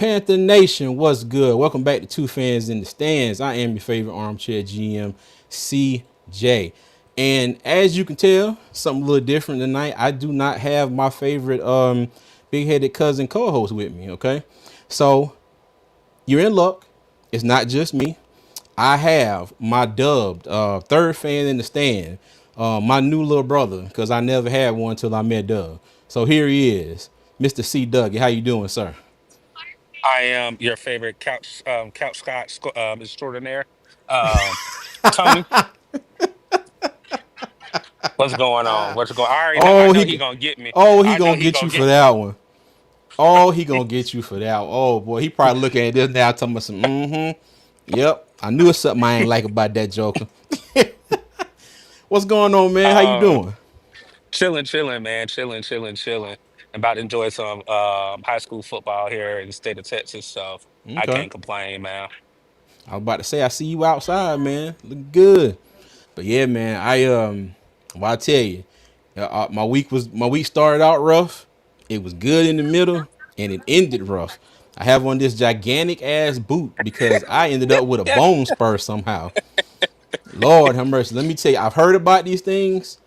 Panther Nation, what's good? Welcome back to Two Fans in the Stands. I am your favorite armchair GM, CJ. And as you can tell, something a little different tonight. I do not have my favorite big-headed cousin co-host with me, okay? So you're in luck. It's not just me. I have my dubbed third fan in the stand, my new little brother, because I never had one until I met Dub. So here he is, Mr. C. Dougie. How you doing, sir? I am your favorite couch Scott extraordinaire. Um, Tony, what's going on? What's going? I already know. I Oh, know he, he gonna get me. he I know gonna he get gonna you for get me. that one. Oh, he gonna get you for that one. Oh boy, he probably looking at this now, talking about some. Yep, I knew it's something I ain't like about that Joker. What's going on, man? How you Uh, doing? chilling, man. Chilling. I'm about to enjoy some high school football here in the state of Texas, so I Okay. can't complain, man. I was about to say I see you outside, man. Look good. But yeah, man, well, I tell you, my week started out rough. It was good in the middle, and it ended rough. I have on this gigantic ass boot because I ended up with a Yeah, bone spur somehow. Lord have mercy. Let me tell you, I've heard about these things.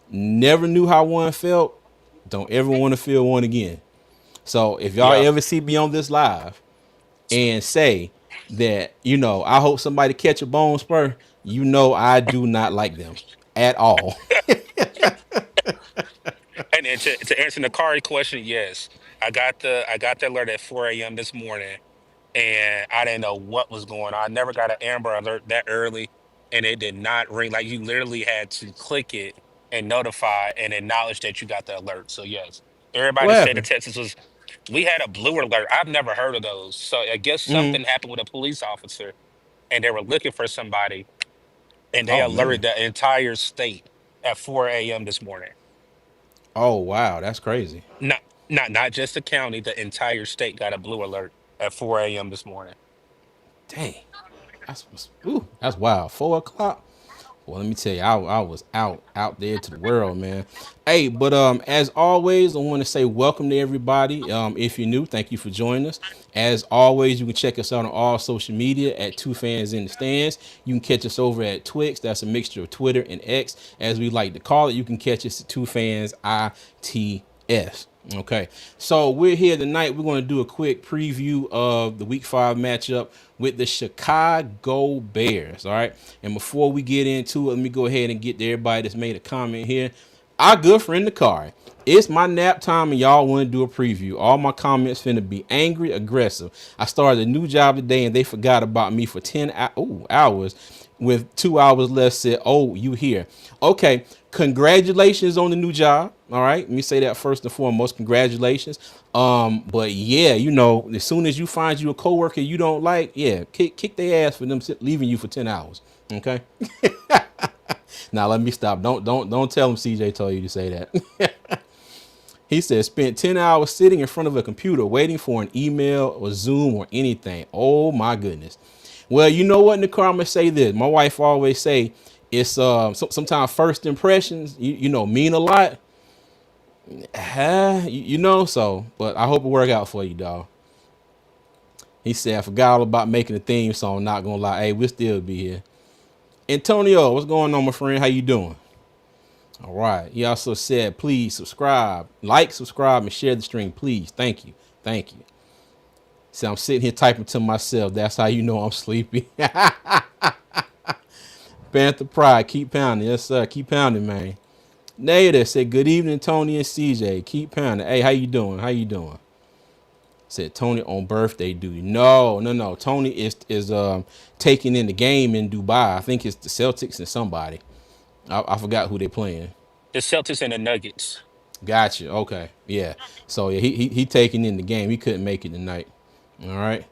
Never knew how one felt. Don't ever want to feel one again. So if y'all yeah. ever see me on this live and say that, I hope somebody catch a bone spur, I do not like them at all. And then to answer the Kari question, yes, I got the alert at 4 a.m. this morning, and I didn't know what was going on. I never got an Amber Alert that early, and it did not ring. Like you literally had to click it and notify and acknowledge that you got the alert. So yes, everybody in What the state of happened? Texas was. We had a blue alert. I've never heard of those. So I guess something happened with a police officer, and they were looking for somebody, and they Oh alerted man. the entire state at 4 a.m. this morning. Oh wow, that's crazy. Not not just the county, the entire state got a blue alert at 4 a.m. this morning. Dang. That's wild. 4 o'clock. Well, let me tell you, I was out there to the world, man. Hey, but as always, I want to say welcome to everybody. If you're new, thank you for joining us. As always, you can check us out on all social media at Two Fans in the Stands. You can catch us over at Twix. That's a mixture of Twitter and X, as we like to call it. You can catch us at Two Fans ITS. Okay, so we're here tonight. We're going to do a quick preview of the Week 5 matchup with the Chicago Bears. All right, and before we get into it, let me go ahead and get to everybody that's made a comment here. Our good friend Nakari. It's my nap time and y'all want to do a preview. All my comments finna be angry, aggressive. I started a new job today and they forgot about me for 10 hours with 2 hours left. Said, oh, you here. Okay, congratulations on the new job. All right, let me say that first and foremost. Congratulations. But yeah, as soon as you find you a coworker you don't like, yeah, kick their ass for them leaving you for 10 hours. Okay. Now let me stop. Don't tell him CJ told you to say that. He said spent 10 hours sitting in front of a computer waiting for an email or Zoom or anything. Oh my goodness. Well, you know what, Nicole, I'm gonna say this. My wife always say it's sometimes first impressions, mean a lot. So but I hope it work out for you, dog. He said I forgot all about making a theme song, not gonna lie. Hey, we'll still be here. Antonio, what's going on, my friend? How you doing? All right. He also said, please subscribe, subscribe, and share the stream, please. Thank you. Thank you. See, I'm sitting here typing to myself. That's how you know I'm sleepy. Panther Pride, keep pounding. Yes, sir. Keep pounding, man. Nada said, good evening, Tony and CJ. Keep pounding. Hey, how you doing? How you doing? Said Tony on birthday duty. No. Tony is taking in the game in Dubai. I think it's the Celtics and somebody. I forgot who they playing. The Celtics and the Nuggets. Gotcha. Okay. Yeah. So yeah, he taking in the game. He couldn't make it tonight. All right.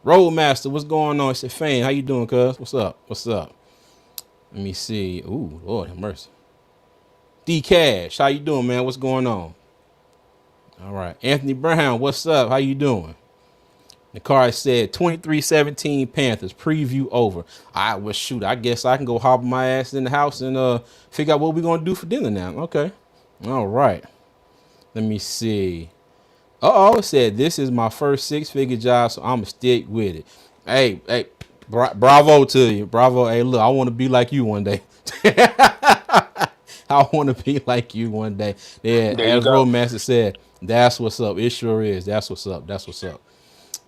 Roadmaster, what's going on? I said, Fane, how you doing, cuz? What's up? What's up? Let me see. Ooh, Lord have mercy. D Cash, how you doing, man? What's going on? All right. Anthony Brown, what's up? How you doing? The card said 23-17 Panthers preview over. I was shoot. I guess I can go hop my ass in the house and figure out what we're gonna do for dinner now. Okay. All right. Let me see. Uh-oh, said this is my first six-figure job, so I'ma stick with it. Hey, bravo to you. Bravo. Hey, look, I want to be like you one day. I want to be like you one day. Yeah, There you as go. Roadmaster said, that's what's up. It sure is. That's what's up. That's what's up.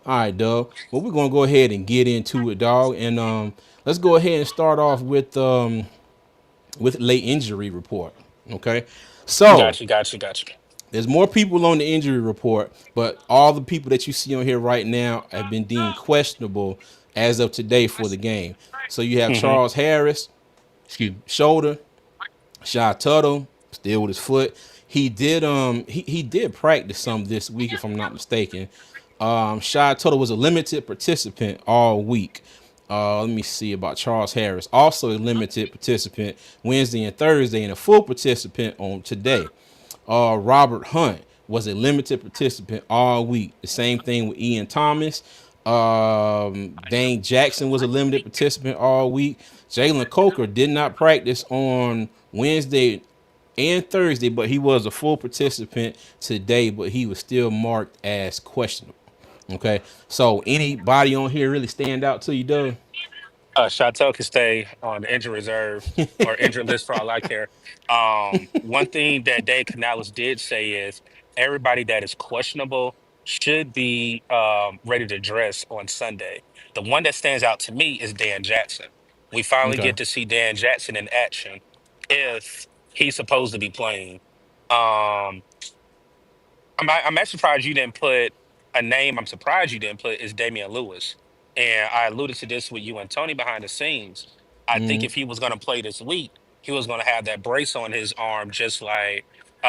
All right, dog. Well, we're gonna go ahead and get into it, dog. And let's go ahead and start off with late injury report. Okay. So Got you. Got you. Got you. there's more people on the injury report, but all the people that you see on here right now have been deemed questionable as of today for the game. So you have Hmm. Charles Harris, excuse me, shoulder. Shy Tuttle still with his foot. He did practice some this week if I'm not mistaken. Shy Tuttle was a limited participant all week. Let me see about Charles Harris. Also a limited participant Wednesday and Thursday, and a full participant on today. Robert Hunt was a limited participant all week. The same thing with Ian Thomas. Dane Jackson was a limited participant all week. Jalen Coker did not practice on Wednesday and Thursday, but he was a full participant today, but he was still marked as questionable. Okay. So anybody on here really stand out to you, Doug? Chateau can stay on the injured reserve or injured list for all I care. One thing that Dave Canales did say is everybody that is questionable should be ready to dress on Sunday. The one that stands out to me is Dan Jackson. We finally Okay. get to see Dan Jackson in action if he's supposed to be playing. Um, I'm actually surprised you didn't put a name. I'm surprised you didn't put is Damian Lewis. And I alluded to this with you and Tony behind the scenes. I think if he was going to play this week, he was going to have that brace on his arm, just like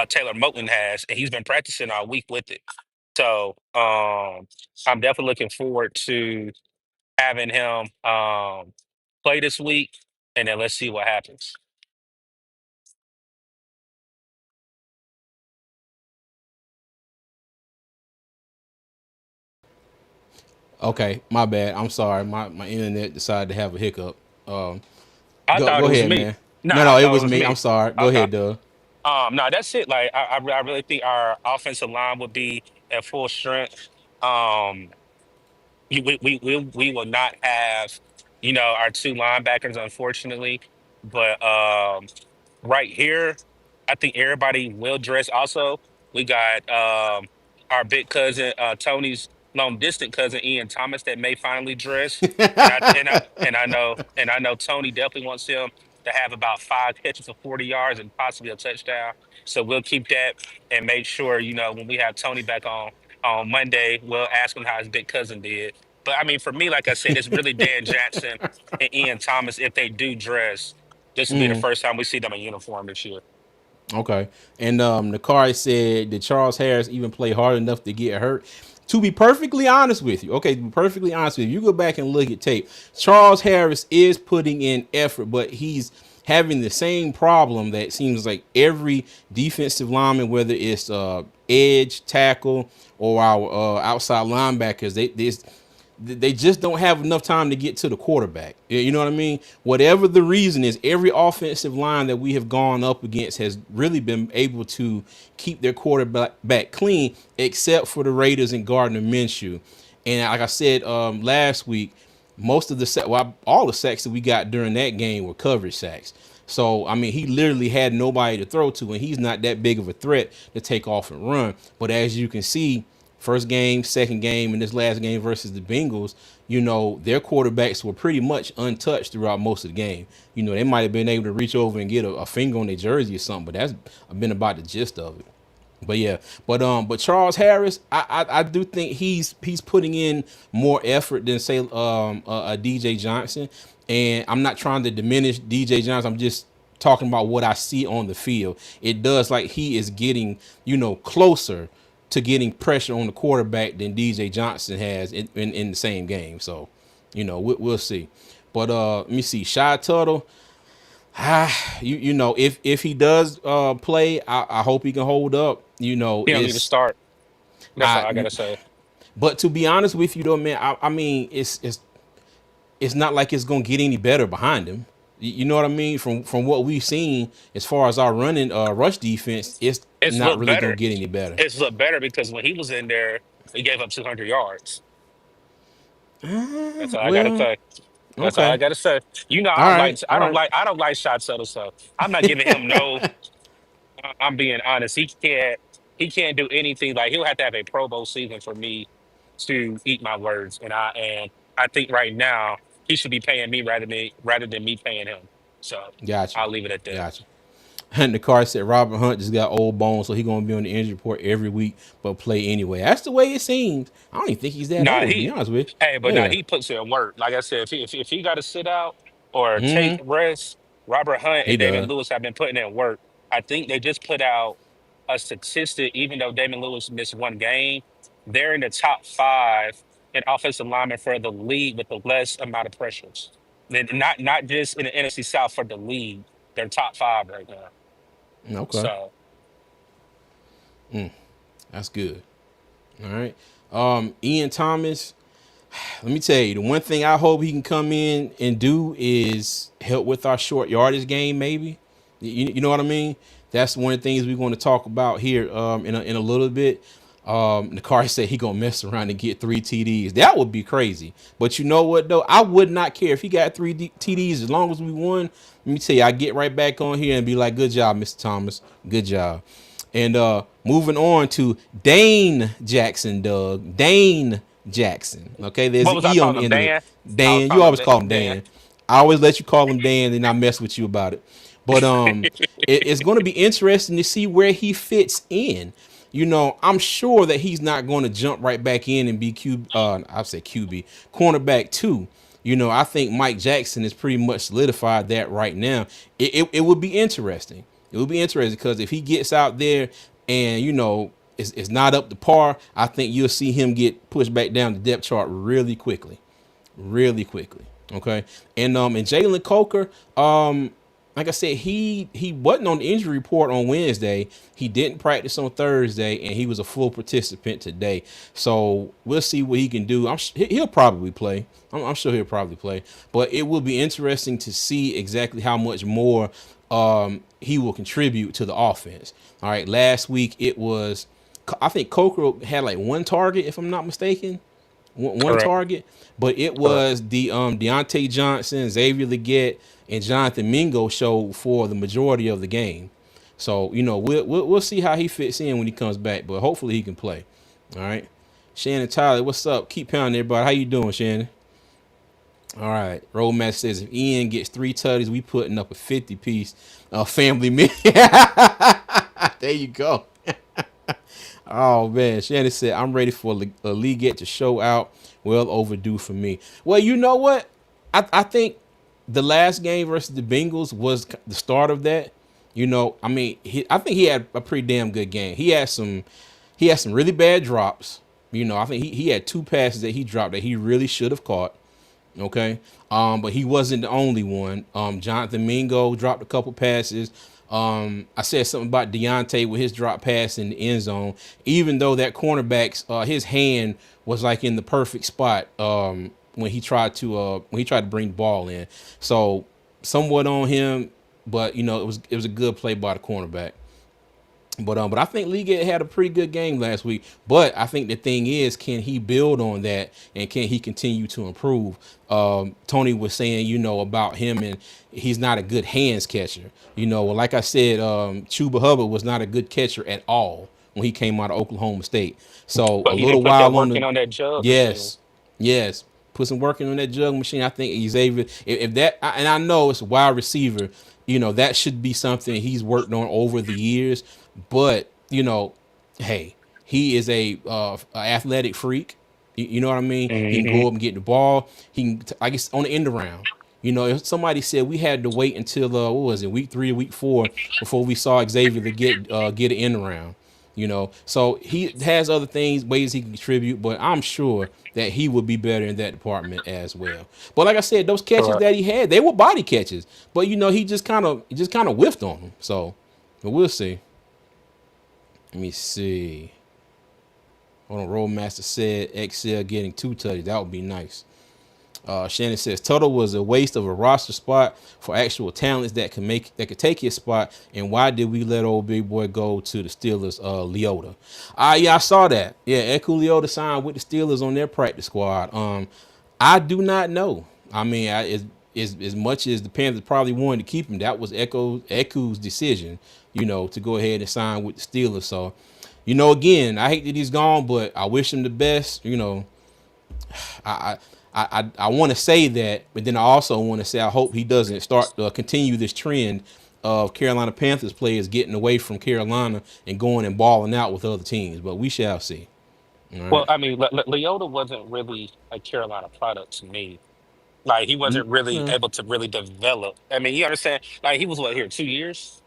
Taylor Moton has, and he's been practicing all week with it. So I'm definitely looking forward to having him play this week, and then let's see what happens. Okay. My bad. I'm sorry. My internet decided to have a hiccup. Um, I go thought it was ahead, me. man. Nah, No, I no, it thought it was was me. I'm me. sorry. Go Okay. ahead, Doug. No, that's it. Like I really think our offensive line would be at full strength. Um, we will not have, our two linebackers, unfortunately. But right here, I think everybody will dress. Also, we got our big cousin, Tony's long distant cousin Ian Thomas, that may finally dress. And I know Tony definitely wants him to have about 5 catches for 40 yards and possibly a touchdown. So we'll keep that and make sure, when we have Tony back on Monday, we'll ask him how his big cousin did. But I mean, for me, like I said, it's really Dan Jackson and Ian Thomas. If they do dress, this will be the first time we see them in uniform this year. Okay. And Nakari said, did Charles Harris even play hard enough to get hurt? To be perfectly honest with you, okay, to be perfectly honest with you, you go back and look at tape. Charles Harris is putting in effort, but he's having the same problem that seems like every defensive lineman, whether it's edge, tackle, or our outside linebackers, they just don't have enough time to get to the quarterback. You know what I mean? Whatever the reason is, every offensive line that we have gone up against has really been able to keep their quarterback back clean, except for the Raiders and Gardner Minshew. And like I said last week, most of all the sacks that we got during that game were coverage sacks. So I mean, he literally had nobody to throw to, and he's not that big of a threat to take off and run. But as you can see, first game, second game, and this last game versus the Bengals, their quarterbacks were pretty much untouched throughout most of the game. They might have been able to reach over and get a finger on their jersey or something, but that's been about the gist of it. But yeah, but Charles Harris, I do think he's putting in more effort than say a DJ Johnson, and I'm not trying to diminish DJ Johnson. I'm just talking about what I see on the field. It does like he is getting closer to getting pressure on the quarterback than DJ Johnson has in the same game. So, we'll see. But let me see, Shy Tuttle. If he does play, I hope he can hold up. He don't need to It's start. That's all I. I gotta say. But to be honest with you, though, man, I mean, it's not like it's gonna get any better behind him. You know what I mean? From what we've seen as far as our running rush defense, it's It's not looked really gonna better. get any better. It's looked better because when he was in there, he gave up 200 yards. That's all I gotta Well, say. That's all I okay, gotta say. You know, all right, all right. I don't like shot settle. So I'm not giving him no. I'm being honest. He can't do anything. Like he'll have to have a Pro Bowl season for me to eat my words. And I think right now he should be paying me rather than me paying him. So Gotcha, I'll leave it at that. gotcha. And the car said Robert Hunt just got old bones, so he gonna be on the injury report every week, but play anyway. That's the way it seems. I don't even think he's that Nah, old, to be he honest with hey, but you. now Yeah. he puts in work. Like I said, if he got to sit out or take Mm-hmm. rest, Robert Hunt He and Damon does. Lewis have been putting in work. I think they just put out a statistic. Even though Damon Lewis missed one game, they're in the top five in offensive linemen for the league with the less amount of pressures. Not just in the NFC South for the league. They're top five right now. Okay, So that's good. All right. Ian Thomas. Let me tell you, the one thing I hope he can come in and do is help with our short yardage game, maybe. You know what I mean? That's one of the things we're going to talk about here in a little bit. The car said he gonna mess around and get 3 TDs. That would be crazy. But you know what though? I would not care if he got TDs as long as we won. Let me tell you, I get right back on here and be like, "Good job, Mr. Thomas. Good job." And moving on to Dane Jackson, Doug. Dane Jackson. Okay, there's what an was I E on calling the him? end of it. Dan? I was Dan. You calling him always call him Dan. Dan. I always let you call him Dan, and I mess with you about it. But it's going to be interesting to see where he fits in. You know, I'm sure that he's not going to jump right back in and be I'll say QB cornerback too. You know, I think Mike Jackson has pretty much solidified that right now. It would be interesting. It would be interesting because if he gets out there and it's not up to par, I think you'll see him get pushed back down the depth chart really quickly, really quickly. Okay, and Jalen Coker, like I said, he wasn't on the injury report on Wednesday. He didn't practice on Thursday, and he was a full participant today. So we'll see what he can do. He'll probably play. I'm sure he'll probably play. But it will be interesting to see exactly how much more he will contribute to the offense. All right, last week it was, I think Coker had like one target, if I'm not mistaken, one Correct. target, but it Correct. was the Deontay Johnson, Xavier Leggett, and Jonathan Mingo show for the majority of the game. So we'll see how he fits in when he comes back, but hopefully he can play. All right, Shannon Tyler, what's up? Keep pounding, everybody. How you doing, Shannon? All right. Roadmaster says if Ian gets 3 tutties, we putting up a 50 piece family meal. There you go. Oh man, Shannon said I'm ready for a league to show out. Well overdue for me. Well, you know what? I think the last game versus the Bengals was the start of that. I mean, I think he had a pretty damn good game. He had some really bad drops. I think he had 2 passes that he dropped that he really should have caught. Okay. But he wasn't the only one. Jonathan Mingo dropped a couple passes. I said something about Deontay with his drop pass in the end zone, even though that cornerback's his hand was like in the perfect spot when he tried to bring the ball in. So somewhat on him, but it was a good play by the cornerback. But I think Liga had a pretty good game last week. But I think the thing is, can he build on that and can he continue to improve? Tony was saying, about him, and he's not a good hands catcher. Well, like I said, Chuba Hubbard was not a good catcher at all when he came out of Oklahoma State. So a But he little didn't put that while on work in the on that jug machine. yes, yes, put some work in on that jug machine. I think Xavier, if that, and I know it's a wide receiver, that should be something he's worked on over the years. But hey, he is a athletic freak. You know what I mean? He can Hmm. go up and get the ball. He can, I guess, on the end around. If somebody said we had to wait until what was it, week 3 or week 4 before we saw Xavier to get an end around. So he has other things, ways he can contribute, but I'm sure that he would be better in that department as well. But like I said, those catches Correct. that he had, they were body catches, but he just kind of whiffed on them. So, but we'll see. Let me see. Hold on, Rollmaster said Excel getting 2 tutties. That would be nice. Shannon says Toto was a waste of a roster spot for actual talents that could take his spot. And why did we let old big boy go to the Steelers? Leota. Yeah, I saw that. Yeah, Eku Leota signed with the Steelers on their practice squad. I do not know. I mean, as much as the Panthers probably wanted to keep him, that was Eku's decision. To go ahead and sign with the Steelers. So, again, I hate that he's gone, but I wish him the best. I I want to say that, but then I also want to say I hope he doesn't start continue this trend of Carolina Panthers players getting away from Carolina and going and balling out with other teams. But we shall see. All Well, right. I mean, Leota wasn't really a Carolina product to me. Like he wasn't really No. able to really develop. I mean, you understand? Like he was what here 2 years.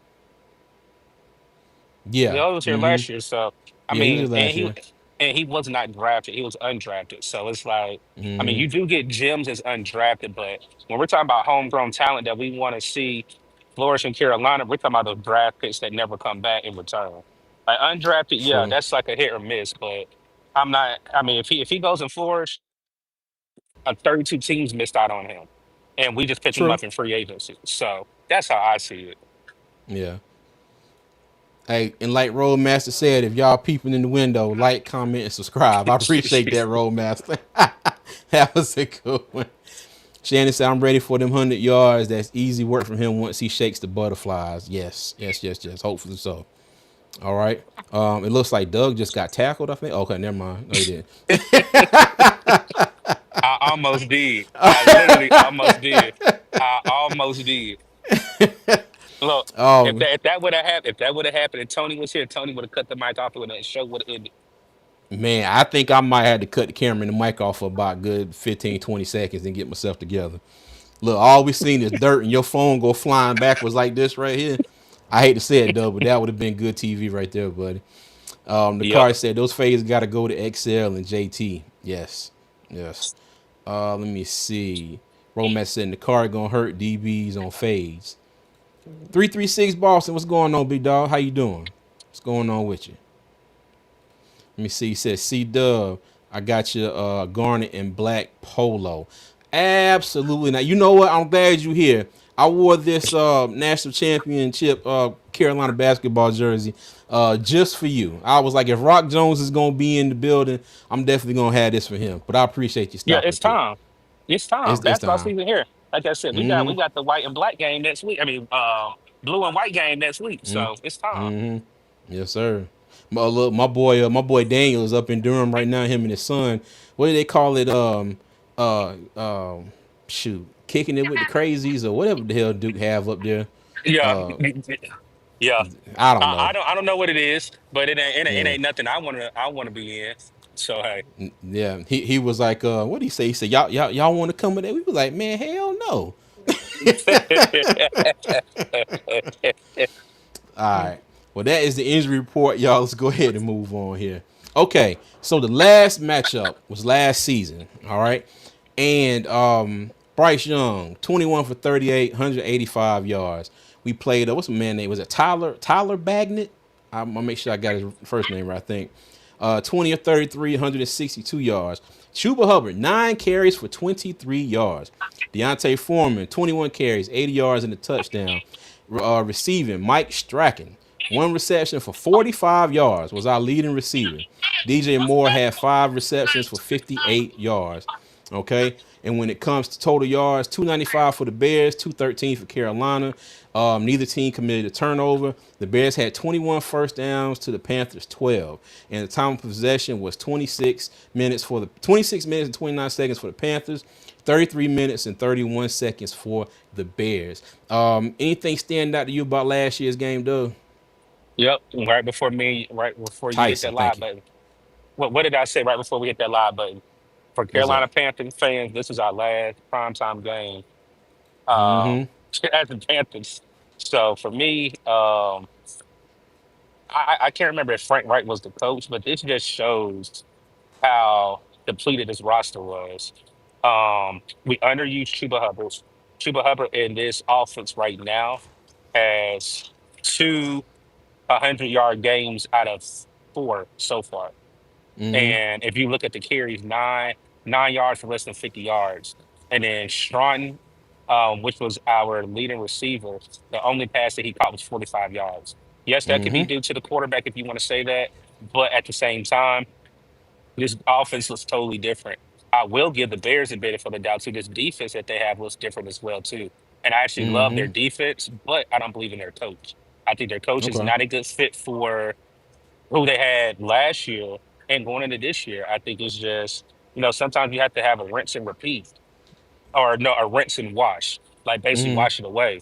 Yeah. Leota was here last year, so I Yeah. He was mean, here last year. and he was not drafted. He was undrafted. So it's like, I mean, you do get gems as undrafted, but when we're talking about homegrown talent that we want to see flourish in Carolina, we're talking about those draft picks that never come back in return. Like undrafted, yeah, True. that's like a hit or miss, but I'm not. I mean, if he goes and flourish, 32 teams missed out on him, and we just picked him True. up in free agency. So that's how I see it. Yeah. Hey, and like Roadmaster said, if y'all peeping in the window, like, comment, and subscribe. I appreciate that, Roadmaster. That was a good one. Shannon said, I'm ready for them 100 yards. That's easy work from him once he shakes the butterflies. Yes, yes, yes, yes. Hopefully so. All right. It looks like Doug just got tackled, I think. Okay, never mind. No, he didn't. I almost did. I literally almost did. I almost did. Look, Um, if that would have happened, and Tony was here, Tony would have cut the mic off, and the show would have ended. man, I think I might have to cut the camera and the mic off for about good 15, 20 seconds and get myself together. Look, all we seen is dirt and your phone go flying backwards like this right here. I hate to say it, though, but that would have been good TV right there, buddy. The Yep. card said those fades got to go to XL and JT. Yes, yes. Let me see. Romax said the card gonna hurt DBs on fades. 336 Boston. What's going on, big dog? How you doing? What's going on with you? Let me see. He says C Dub. I got you garnet and black polo. Absolutely not. You know what? I'm glad you here. I wore this national championship Carolina basketball jersey just for you. I was like, if Rock Jones is gonna be in the building, I'm definitely gonna have this for him. But I appreciate you Yeah, stopping it's through. time. It's time. It's Basketball time. season here. Like I said, we got the white and black game next week. I mean, blue and white game next week. So it's time. Yes, sir. Look, my boy Daniel is up in Durham right now. Him and his son. What do they call it? Uh, um, shoot, kicking it with the crazies or whatever the hell Duke have up there. Yeah, yeah. I don't know. I don't know what it is, but it Yeah, ain't nothing I wanna be in. So hey. yeah. He was like, what did he say? He said, y'all want to come with that? We was like, man, hell no. All right. Well, that is the injury report, y'all. Let's go ahead and move on here. Okay, so the last matchup was last season. All right, and Bryce Young, 21 for 38, 185 yards. We played. What's the man name? Was it Tyler Bagnett? I'm gonna make sure I got his first name right. I think 20 of 33, 162 yards. Chuba Hubbard, 9 carries for 23 yards. Deontay Foreman, 21 carries, 80 yards and a touchdown. Receiving, Mike Strachan, 1 reception for 45 yards, was our leading receiver. DJ Moore had 5 receptions for 58 yards. Okay. And when it comes to total yards, 295 for the Bears, 213 for Carolina. Neither team committed a turnover. The Bears had 21 first downs to the Panthers 12. And the time of possession was 26 minutes and 29 seconds for the Panthers, 33 minutes and 31 seconds for the Bears. Anything stand out to you about last year's game, Doug? Yep. Right before you hit Tyson, that live thank you. button. What did I say right before we hit that live button? For What's Carolina up? Panthers fans, this is our last primetime game um, as the Panthers. So for me, I can't remember if Frank Wright was the coach, but this just shows how depleted his roster was. We underused Chuba Hubbard. Chuba Hubbard in this offense right now has two 100-yard games out of four so far. And if you look at the carries, nine yards for less than 50 yards. And then Stratton, which was our leading receiver, the only pass that he caught was 45 yards. Yes, that could be due to the quarterback if you want to say that, but at the same time, this offense looks totally different. I will give the Bears a benefit of the doubt too. This defense that they have looks different as well too. And I actually love their defense, but I don't believe in their coach. I think their coach is Okay. not a good fit for who they had last year and going into this year. I think it's just, sometimes you have to have a rinse and repeat, or no, a rinse and wash, like basically wash it away.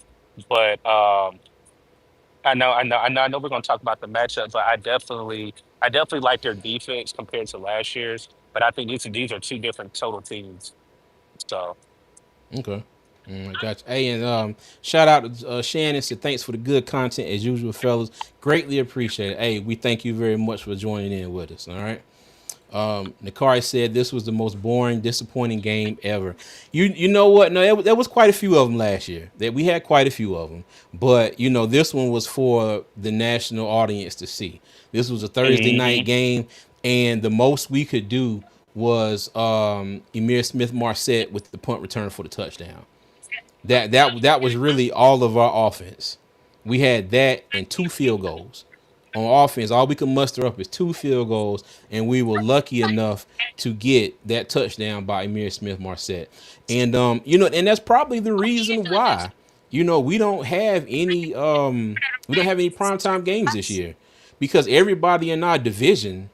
But I know we're going to talk about the matchup, but I definitely like their defense compared to last year's. But I think these are two different total teams. So Okay. I got you. Hey, and shout out to Shannon. Said thanks for the good content as usual, fellas. Greatly appreciate it. Hey, we thank you very much for joining in with us. All right. Nakari said this was the most boring, disappointing game ever. You know what? No, there was quite a few of them last year. That we had quite a few of them, but this one was for the national audience to see. This was a Thursday night hmm game, and the most we could do was Emir Smith Marset with the punt return for the touchdown. That was really all of our offense. We had that and two field goals on offense. All we could muster up is two field goals, and we were lucky enough to get that touchdown by Emir Smith Marset. And and that's probably the reason why we don't have any primetime games this year, because everybody in our division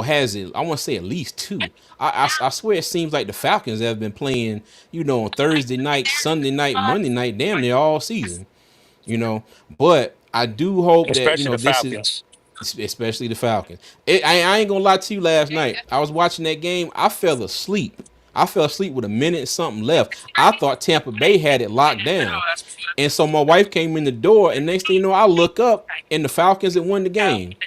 has it. I want to say at least two. I swear it seems like the Falcons have been playing, on Thursday night, Sunday night, Monday night, damn near all season. You know, but I do hope that especially the this is, Falcons. especially the Falcons. I ain't gonna lie to you. Last night I was watching that game. I fell asleep. I fell asleep with a minute and something left. I thought Tampa Bay had it locked down, and so my wife came in the door, and next thing you know, I look up and the Falcons had won the game.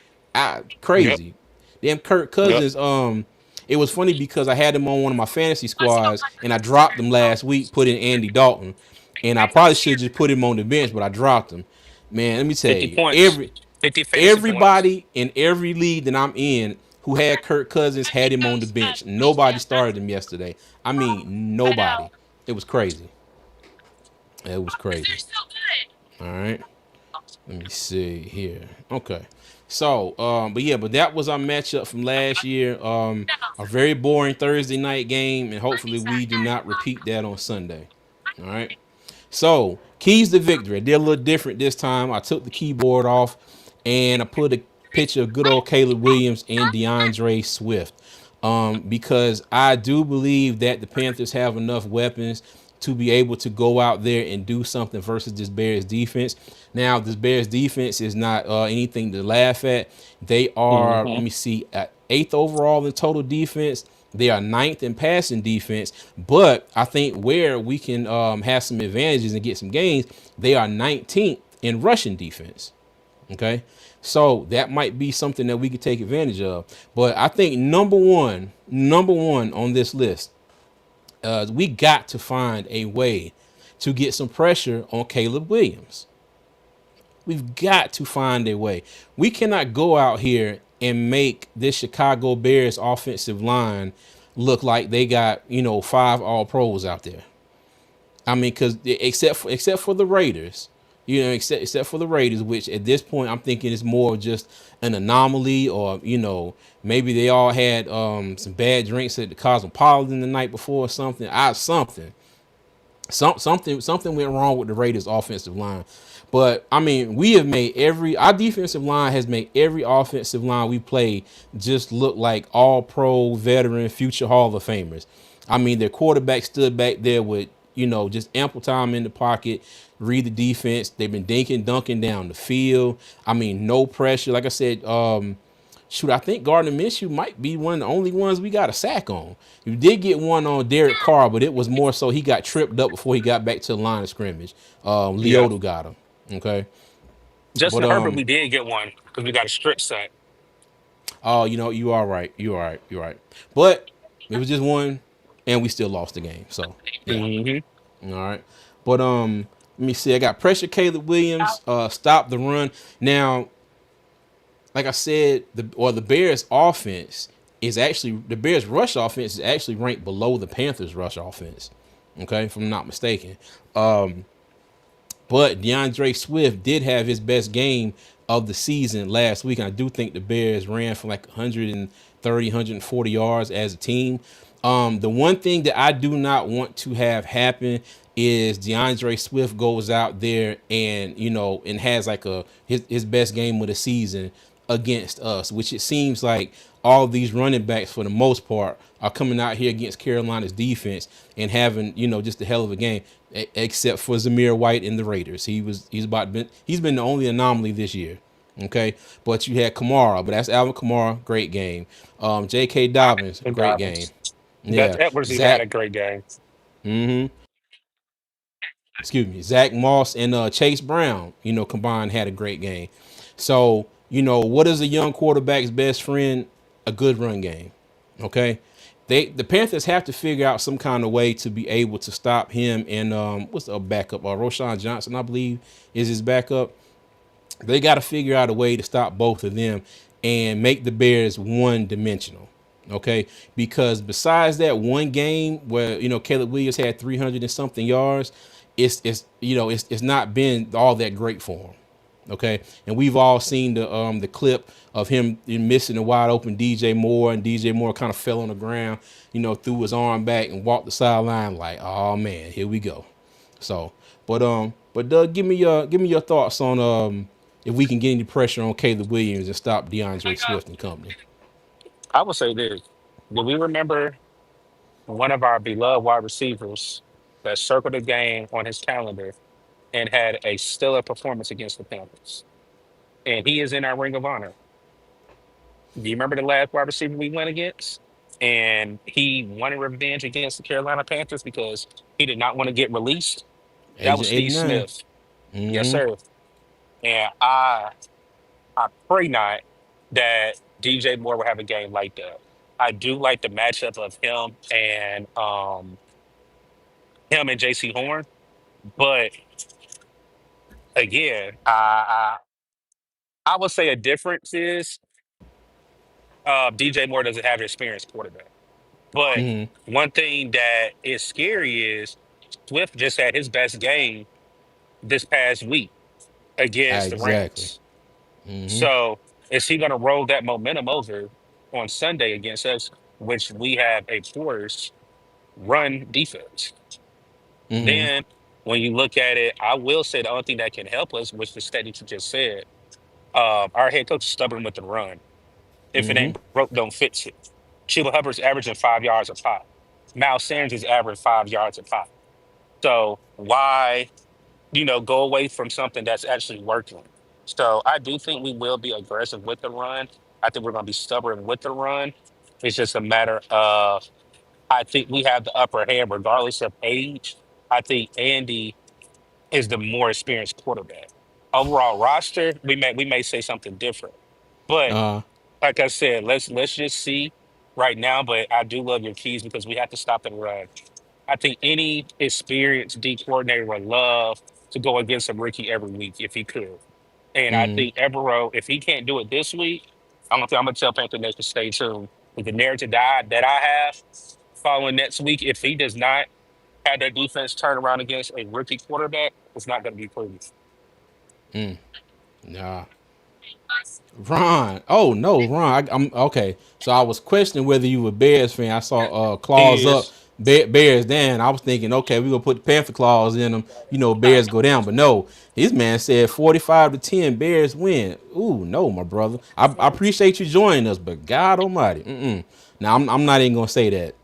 Yep. Crazy. Damn Kirk Yep. Cousins. It was funny because I had him on one of my fantasy squads, and I dropped him last week, put in Andy Dalton, and I probably should just put him on the bench, but I dropped him. Man, let me tell 50 you, points, 50 fantasy points. everybody in every league that I'm in who had Kirk Cousins had him on the bench. Nobody started him yesterday. I mean, nobody. It was crazy. It was crazy. All right. Let me see here. Okay. So, but that was our matchup from last year. A very boring Thursday night game, and hopefully we do not repeat that on Sunday. All right. So, keys to victory. I did a little different this time. I took the keyboard off and I put a picture of good old Caleb Williams and DeAndre Swift. Because I do believe that the Panthers have enough weapons to be able to go out there and do something versus this Bears defense. Now, this Bears defense is not anything to laugh at. They are, let hmm me see, at eighth overall in total defense. They are ninth in passing defense, but I think where we can have some advantages and get some gains, they are 19th in rushing defense. Okay, so that might be something that we could take advantage of. But I think number one on this list, we got to find a way to get some pressure on Caleb Williams. We've got to find a way. We cannot go out here and make this Chicago Bears offensive line look like they got, five all pros out there. I mean, because except for the Raiders, except for the Raiders, which at this point I'm thinking is more of just an anomaly, or maybe they all had some bad drinks at the Cosmopolitan the night before or something. Something went wrong with the Raiders offensive line. But I mean, we have made our defensive line has made every offensive line we play just look like all pro veteran future Hall of Famers. I mean, their quarterback stood back there with, just ample time in the pocket, read the defense. They've been dunking down the field. I mean, no pressure. Like I said, shoot, I think Gardner Minshew might be one of the only ones we got a sack on. You did get one on Derek Carr, but it was more so he got tripped up before he got back to the line of scrimmage. Yeah. Leota got him. Okay. But Justin Herbert, we did get one because we got a strip sack. oh, you are right. You are right. You're right. But it was just one, and we still lost the game. So yeah. hmm All right. But let me see. I got pressure Caleb Williams, stop the run. Now, like I said, the Bears offense is actually, the Bears rush offense is actually ranked below the Panthers rush offense. Okay, if I'm not mistaken. But DeAndre Swift did have his best game of the season last week. And I do think the Bears ran for like 130, 140 yards as a team. The one thing that I do not want to have happen is DeAndre Swift goes out there and and has like his best game of the season against us, which it seems like all these running backs for the most part are coming out here against Carolina's defense and having just a hell of a game, except for Zamir White and the Raiders. He's been the only anomaly this year. Okay, but you had Kamara, but that's Alvin Kamara, great game. J.K. Dobbins, And great game. Dobbins. Gus Yeah, Edwards even had Zach. a great game. Excuse me, Zach Moss and Chase Brown, combined had a great game. So, what is a young quarterback's best friend? A good run game. Okay. The Panthers have to figure out some kind of way to be able to stop him and what's the backup? Roshan Johnson, I believe, is his backup. They got to figure out a way to stop both of them and make the Bears one dimensional. Okay, because besides that one game where Caleb Williams had 300 and something yards, it's not been all that great for him. Okay, and we've all seen the clip of him missing a wide open DJ Moore, and DJ Moore kind of fell on the ground, threw his arm back and walked the sideline like, oh man, here we go. So, but Doug, give me your thoughts on if we can get any pressure on Caleb Williams and stop DeAndre Swift and company. I will say this. Do we remember one of our beloved wide receivers that circled the game on his calendar and had a stellar performance against the Panthers? And he is in our ring of honor. Do you remember the last wide receiver we went against? And he wanted revenge against the Carolina Panthers because he did not want to get released. That was Agent Steve 89. Smith. Yes, Mm-hmm. sir. And I pray not that DJ Moore will have a game like that. I do like the matchup of him and JC Horn, but again, I would say a difference is DJ Moore doesn't have an experienced quarterback. But Mm-hmm. one thing that is scary is Swift just had his best game this past week against the Exactly. Rams. Mm-hmm. So is he going to roll that momentum over on Sunday against us, which we have a porous run defense? Mm-hmm. Then when you look at it, I will say the only thing that can help us, which the stat that you just said, our head coach is stubborn with the run. If it Mm-hmm. ain't broke, don't fix it. Chuba Hubbard's averaging 5 yards a pop. Miles Sanders is averaging 5 yards a pop. So why, go away from something that's actually working? So I do think we will be aggressive with the run. I think we're going to be stubborn with the run. It's just a matter of I think we have the upper hand regardless of age. I think Andy is the more experienced quarterback. Overall roster, we may say something different. But Uh. like I said, let's just see right now. But I do love your keys because we have to stop the run. I think any experienced D coordinator would love to go against a rookie every week if he could. And I Mm-hmm. think Evero, if he can't do it this week, I'm gonna tell Panther Nation to stay tuned. With the narrative that I have following next week, if he does not have their defense turn around against a rookie quarterback, it's not gonna be pretty. Nah. Ron. Oh no, Ron. I'm okay. So I was questioning whether you were Bears fan. I saw claws He up, is. Bears down. I was thinking, okay, we gonna put the Panther claws in them. Bears go down. But no, his man said 45-10, Bears win. Ooh, no, my brother. I appreciate you joining us, but God Almighty, now I'm not even gonna say that.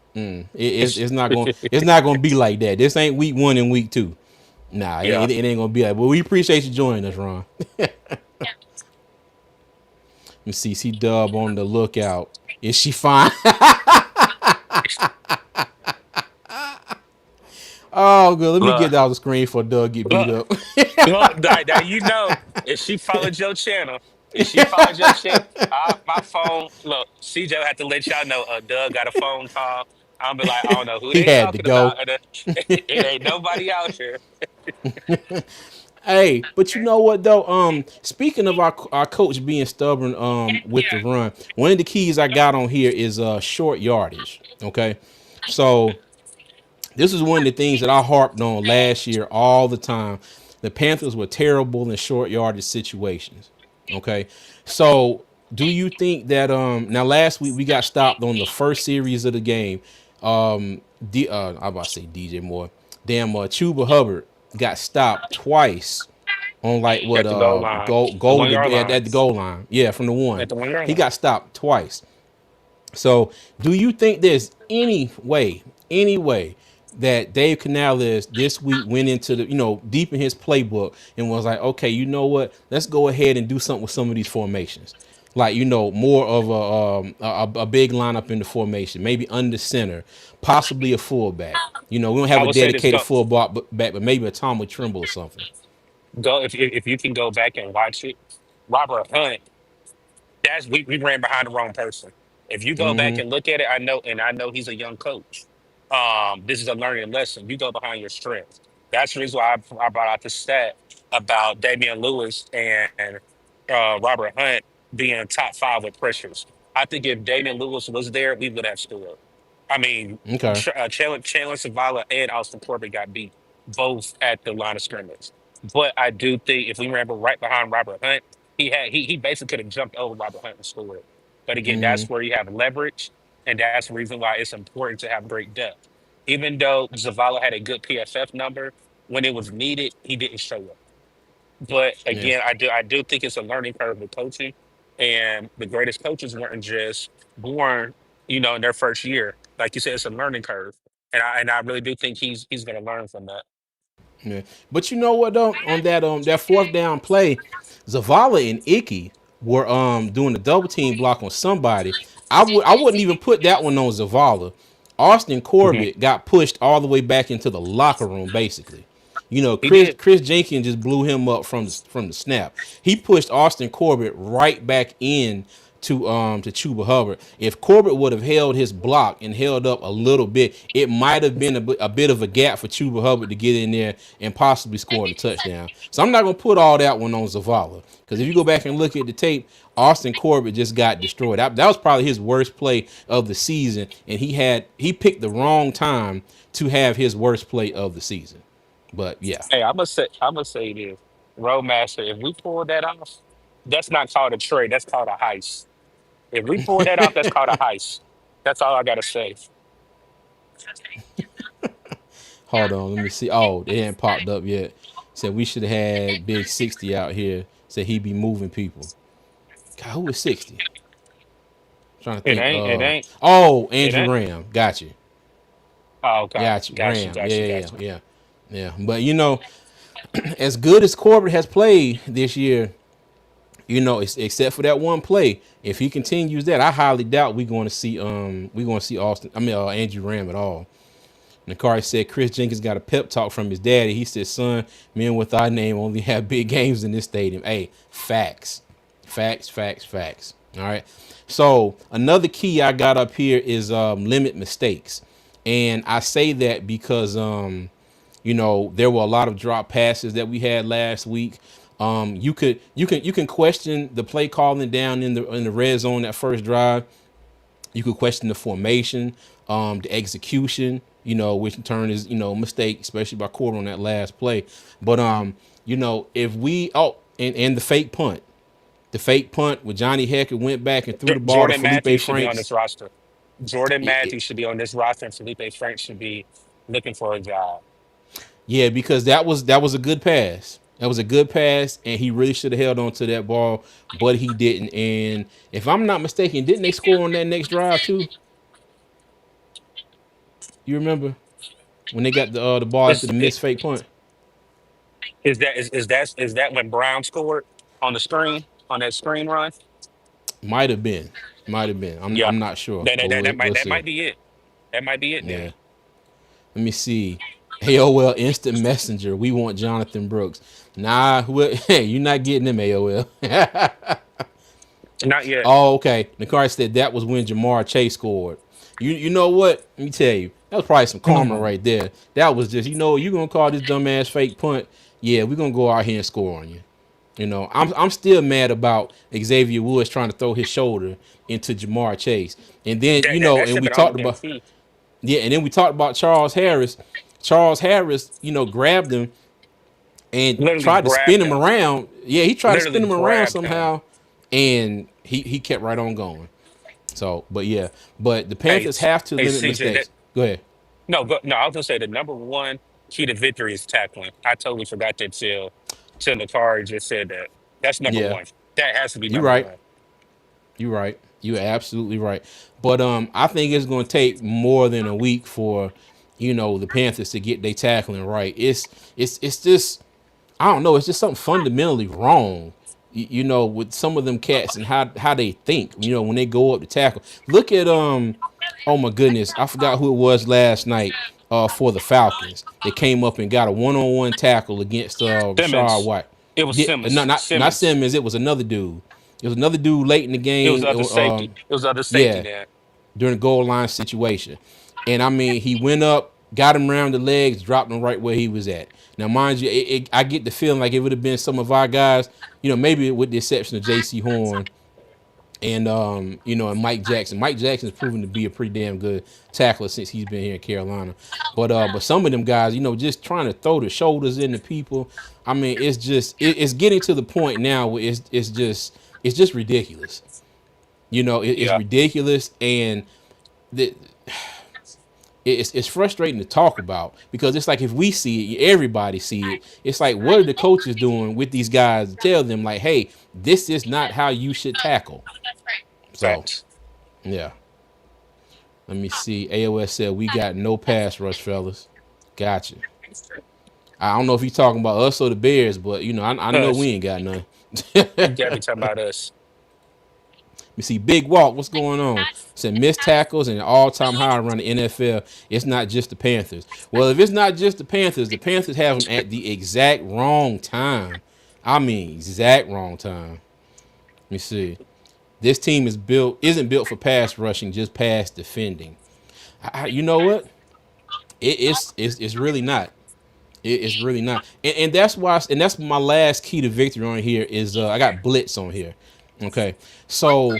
It's not gonna be like that. This ain't week one and week two. Nah, Yeah. it ain't gonna be like. But we appreciate you joining us, Ron. Let me see. Dub on the lookout. Is she fine? Oh, good. Let me get Look, that off the screen for Doug get beat look, up. look, now if she followed your channel, if she followed your channel, my phone, look, CJ will have to let y'all know, Doug got a phone call. I'll be like, I don't know who He they had to talking go. about. And, it ain't nobody out here. Hey, but you know what though? Speaking of our coach being stubborn with the run, one of the keys I got on here is short yardage. Okay, so This is one of the things that I harped on last year all the time. The Panthers were terrible in short yardage situations. Okay, so do you think that now last week we got stopped on the first series of the game? I'm about to say DJ Moore. Damn, Chuba Hubbard got stopped twice on like what At the goal line, the goal 1 yard line, at the goal line. Yeah, from the one. at the 1 yard He line. got stopped twice. So, do you think there's any way that Dave Canales this week went into the, deep in his playbook and was like, okay, you know what? Let's go ahead and do something with some of these formations. Like, more of a big lineup in the formation, maybe under center, possibly a fullback. We don't have I a would say this: dedicated fullback, but maybe a Tom Trimble or something. go if you can go back and watch it. Robert Hunt, we ran behind the wrong person. If you go back Mm-hmm. and look at it, I know he's a young coach. This is a learning lesson. You go behind your strengths. That's the reason why I brought out the stat about Damian Lewis and Robert Hunt being top 5 with pressures. I think if Damian Lewis was there, we would have scored. I mean, Okay. Chandler Savala and Austin Corbett got beat both at the line of scrimmage. But I do think if we remember right behind Robert Hunt, he basically could have jumped over Robert Hunt and scored. But again, Mm-hmm. that's where you have leverage, and that's the reason why it's important to have great depth. Even though Zavala had a good PFF number, when it was needed, he didn't show up. But Yeah. again, I do think it's a learning curve with coaching, and the greatest coaches weren't just born, in their first year. Like you said, it's a learning curve, and I really do think he's going to learn from that. Yeah. But you know what though? On that fourth down play, Zavala and Icky were doing a double team block on somebody. I wouldn't even put that one on Zavala. Austin Mhm. Corbett got pushed all the way back into the locker room, basically. He Chris did. Chris Jenkins just blew him up from the snap. He pushed Austin Corbett right back in to Chuba Hubbard. If Corbett would have held his block and held up a little bit, it might have been a bit of a gap for Chuba Hubbard to get in there and possibly score the touchdown. So I'm not gonna put all that one on Zavala because if you go back and look at the tape, Austin Corbett just got destroyed. That was probably his worst play of the season, and he picked the wrong time to have his worst play of the season. But yeah, Hey, I must say this, Roadmaster. If we pull that off, that's not called a trade. That's called a heist. If we pull that off, that's called a heist. That's all I gotta say. hold on, let me see. Oh, it hadn't popped up yet. Said we should have had Big 60 out here. Said he be moving people. God, who was 60? Trying to It think. ain't. It ain't. Oh, It Andrew ain't. Ram. Got you. Oh, okay. Got you. Got you. Ram. Yeah, Got you. yeah, yeah, Got you. yeah. Yeah. But as good as Corbett has played this year, except for that one play, if he continues that, I highly doubt we're going to see Andrew Ram at all. Nakari said Chris Jenkins got a pep talk from his daddy. He said, "Son, men with our name only have big games in this stadium." Hey, facts, facts, facts, facts. All right. So another key I got up here is limit mistakes, and I say that because there were a lot of drop passes that we had last week. You can question the play calling down in the red zone that first drive. You could question the formation, the execution, which in turn is, mistake, especially by Corbin on that last play. But if we and the fake punt with Johnny Hecker went back and threw the ball to Jordan Felipe Matthews should be on Franks. this roster. Jordan It, it, Matthews should be on this roster, and Felipe Franks should be looking for a job. yeah, because that was a good pass. That was a good pass, and he really should have held on to that ball, but he didn't. And if I'm not mistaken, didn't they score on that next drive too? You remember when they got the ball after Is the missed fake punt? is that when Brown scored on the screen on that screen run? Might have been. Might have been. I'm Yeah, I'm not sure, that but that, that, we'll that might we'll that see. might be it. That might be it then. Yeah. Let me see. AOL Instant Messenger. We want Jonathan Brooks. Nah, hey, you're not getting him, AOL. Not yet. Oh, okay. Nicari said that was when Jamar Chase scored. You know what? Let me tell you. That was probably some karma right there. That was just, you're gonna call this dumbass fake punt. Yeah, we're gonna go out here and score on you. I'm still mad about Xavier Woods trying to throw his shoulder into Jamar Chase. And then, That and should we have been talked almost about MVP. Yeah, and then we talked about Charles Harris. Charles Harris, grabbed him and Literally tried to spin grabbed him him. around. Yeah, he tried to Literally spin him around grabbed him. somehow, and he kept right on going. So, but yeah, but the Hey, Panthers have to limit CJ, mistakes. Go ahead. no, I was gonna say the number one key to victory is tackling. I totally forgot that till Nakari just said that. That's number Yeah, one. That has to be you're number right. one. You're right. You're absolutely right. But I think it's going to take more than a week for the Panthers to get their tackling right. It's just I don't know. It's just something fundamentally wrong. With some of them cats and how they think. When they go up to tackle. Look at oh my goodness, I forgot who it was last night. For the Falcons, they came up and got a one-on-one tackle against Rashad Simmons. White. It was Yeah, Simmons. not Simmons. Simmons. It was another dude. It was another dude late in the It was game. the other safety. It was the other safety Yeah, there. during the goal line situation. And I mean, he went up, got him around the legs, dropped him right where he was at. Now, mind you, I get the feeling like it would have been some of our guys, maybe with the exception of J.C. Horn and and Mike Jackson. Mike Jackson has proven to be a pretty damn good tackler since he's been here in Carolina. But some of them guys, just trying to throw the shoulders into people. I mean, it's getting to the point now where it's just ridiculous. It's Yeah. ridiculous, and the, it's frustrating to talk about because it's like if we see it, everybody see it. It's like what are the coaches doing with these guys to tell them like, hey, this is not how you should tackle. So Facts. yeah, let me see. AOS said we got no pass rush, fellas. Gotcha. I don't know if he's talking about us or the Bears, but I know we Us. ain't got none. He definitely talking about us. You see, Big Walk, what's going on? Said missed tackles and all-time high around the NFL. It's not just the Panthers. Well, if it's not just the Panthers have them at the exact wrong time. I mean, exact wrong time. Let me see. This team isn't built for pass rushing, just pass defending. You know what? It's really not. It's really not. And that's why. And that's my last key to victory on here is I got blitz on here. Okay, so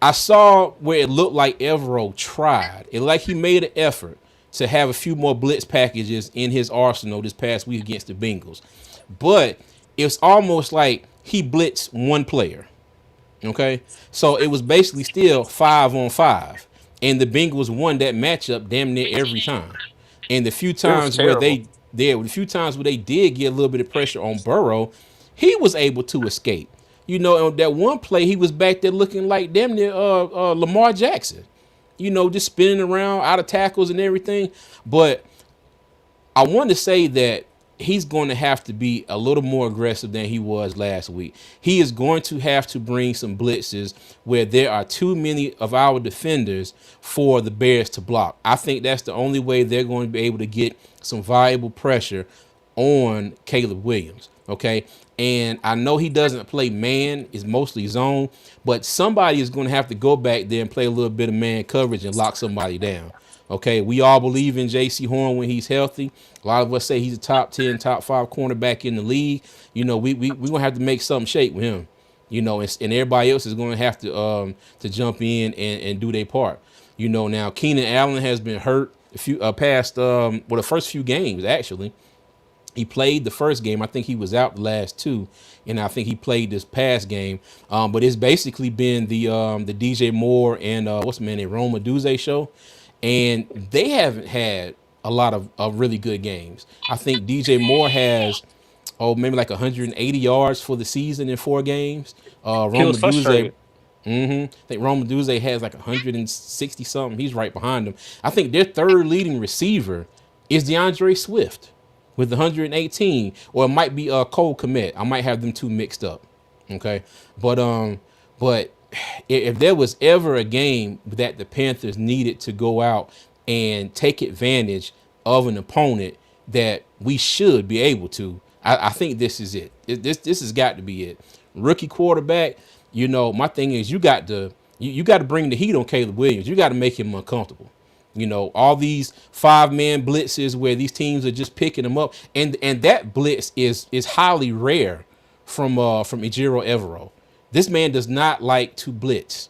I saw where it looked like Evero tried. It like he made an effort to have a few more blitz packages in his arsenal this past week against the Bengals. But it's almost like he blitzed one player. Okay. So it was basically still 5-on-5. And the Bengals won that matchup damn near every time. And It was terrible. the few times where they did get a little bit of pressure on Burrow, he was able to escape. On that one play, he was back there looking like damn near Lamar Jackson. Just spinning around out of tackles and everything. But I want to say that he's going to have to be a little more aggressive than he was last week. He is going to have to bring some blitzes where there are too many of our defenders for the Bears to block. I think that's the only way they're going to be able to get some viable pressure on Caleb Williams. Okay. And I know he doesn't play man, it's mostly zone, but somebody is going to have to go back there and play a little bit of man coverage and lock somebody down. Okay, we all believe in J.C. Horn when he's healthy. A lot of us say he's a top 10, top 5 cornerback in the league. We gonna have to make something shake with him. And everybody else is gonna have to jump in and do their part. Now Keenan Allen has been hurt a few past the first few games actually. He played the first game. I think he was out the last two, and I think he played this past game. But it's basically been the DJ Moore and what's the man name Roma Duze show, and they haven't had a lot of really good games. I think DJ Moore has maybe like 180 yards for the season in 4 games. He Roma was Duze. frustrated. I think Roma Duze has like 160 something. He's right behind him. I think their third leading receiver is DeAndre Swift with 118, or it might be Cole Kmet. I might have them two mixed up. Okay, but if there was ever a game that the Panthers needed to go out and take advantage of an opponent that we should be able to, I think this is it. This has got to be it. Rookie quarterback. My thing is you got to bring the heat on Caleb Williams. You got to make him uncomfortable. All these 5-man blitzes where these teams are just picking them up, and that blitz is highly rare from Ejiro Evero. This man does not like to blitz.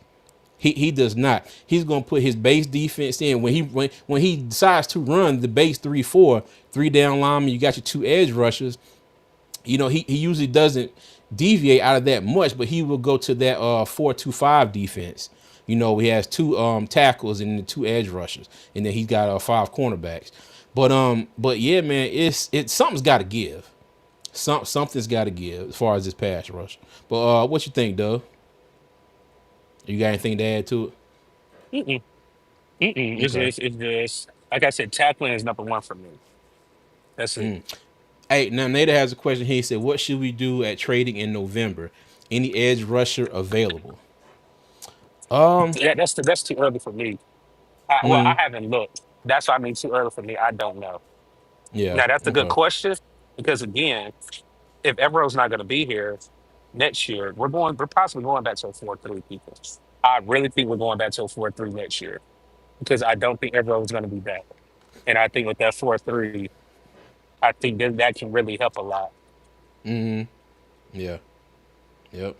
He does not. He's gonna put his base defense in when he decides to run the base 3-4, three down linemen. You got your two edge rushers. He usually doesn't deviate out of that much, but he will go to that 4-2-5 defense. He has two tackles and the two edge rushers, and then he's got five cornerbacks. But yeah, man, it's something's got to give. Something's got to give as far as this pass rush. But what you think, Doug? You got anything to add to Mm-mm, mm-mm. it? Okay. It's just like I said, tackling is number one for me. That's it. Hey, now Nada has a question here. He said, "What should we do at trading in November? Any edge rusher available?" Um. Yeah, that's too early for me. I haven't looked. That's what I mean. Too early for me. I don't know. Yeah. Now that's a good Okay. question because again, if Evero's not going to be here next year, we're possibly going back to a 4-3 people. I really think we're going back to a 4-3 next year because I don't think Evero is going to be back, and I think with that 4-3, I think that can really help a lot. Yeah. Yep.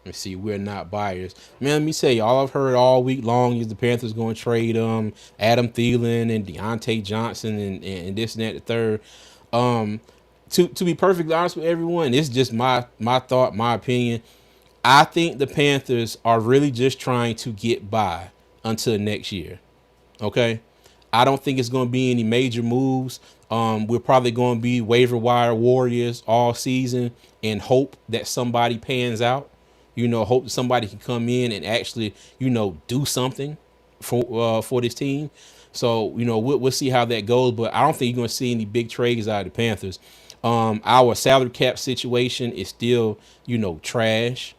Let me see. We're not buyers, man. Let me tell you, all I've heard all week long is the Panthers going to trade Adam Thielen and Deontay Johnson and this and that the third. Um, to be perfectly honest with everyone, it's just my thought, my opinion. I think the Panthers are really just trying to get by until next year. Okay. I don't think it's going to be any major moves. We're probably going to be waiver wire warriors all season and hope that somebody pans out. Hope that somebody can come in and actually, do something for this team. So we'll see how that goes, but I don't think you're going to see any big trades out of the Panthers. Our salary cap situation is still trash,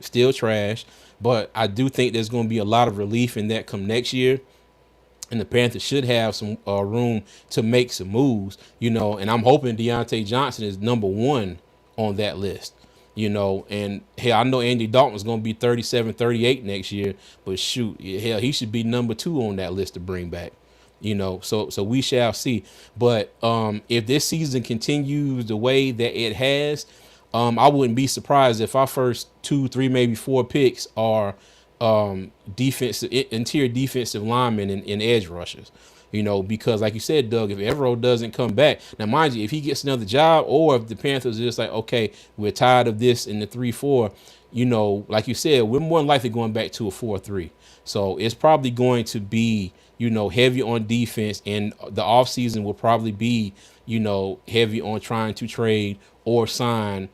still trash. But I do think there's going to be a lot of relief in that come next year, and the Panthers should have some room to make some moves, and I'm hoping Deontay Johnson is number one on that list, and hell, I know Andy Dalton's going to be 37, 38 next year, but shoot, hell, he should be number two on that list to bring back, so we shall see. But if this season continues the way that it has, I wouldn't be surprised if our first two, three, maybe four picks are defensive interior defensive linemen and edge rushers. Because like you said, Doug, if Evero doesn't come back, now mind you, if he gets another job, or if the Panthers are just like, okay, we're tired of this in the 3-4, like you said, we're more than likely going back to a 4-3. So it's probably going to be, heavy on defense, and the offseason will probably be, heavy on trying to trade or sign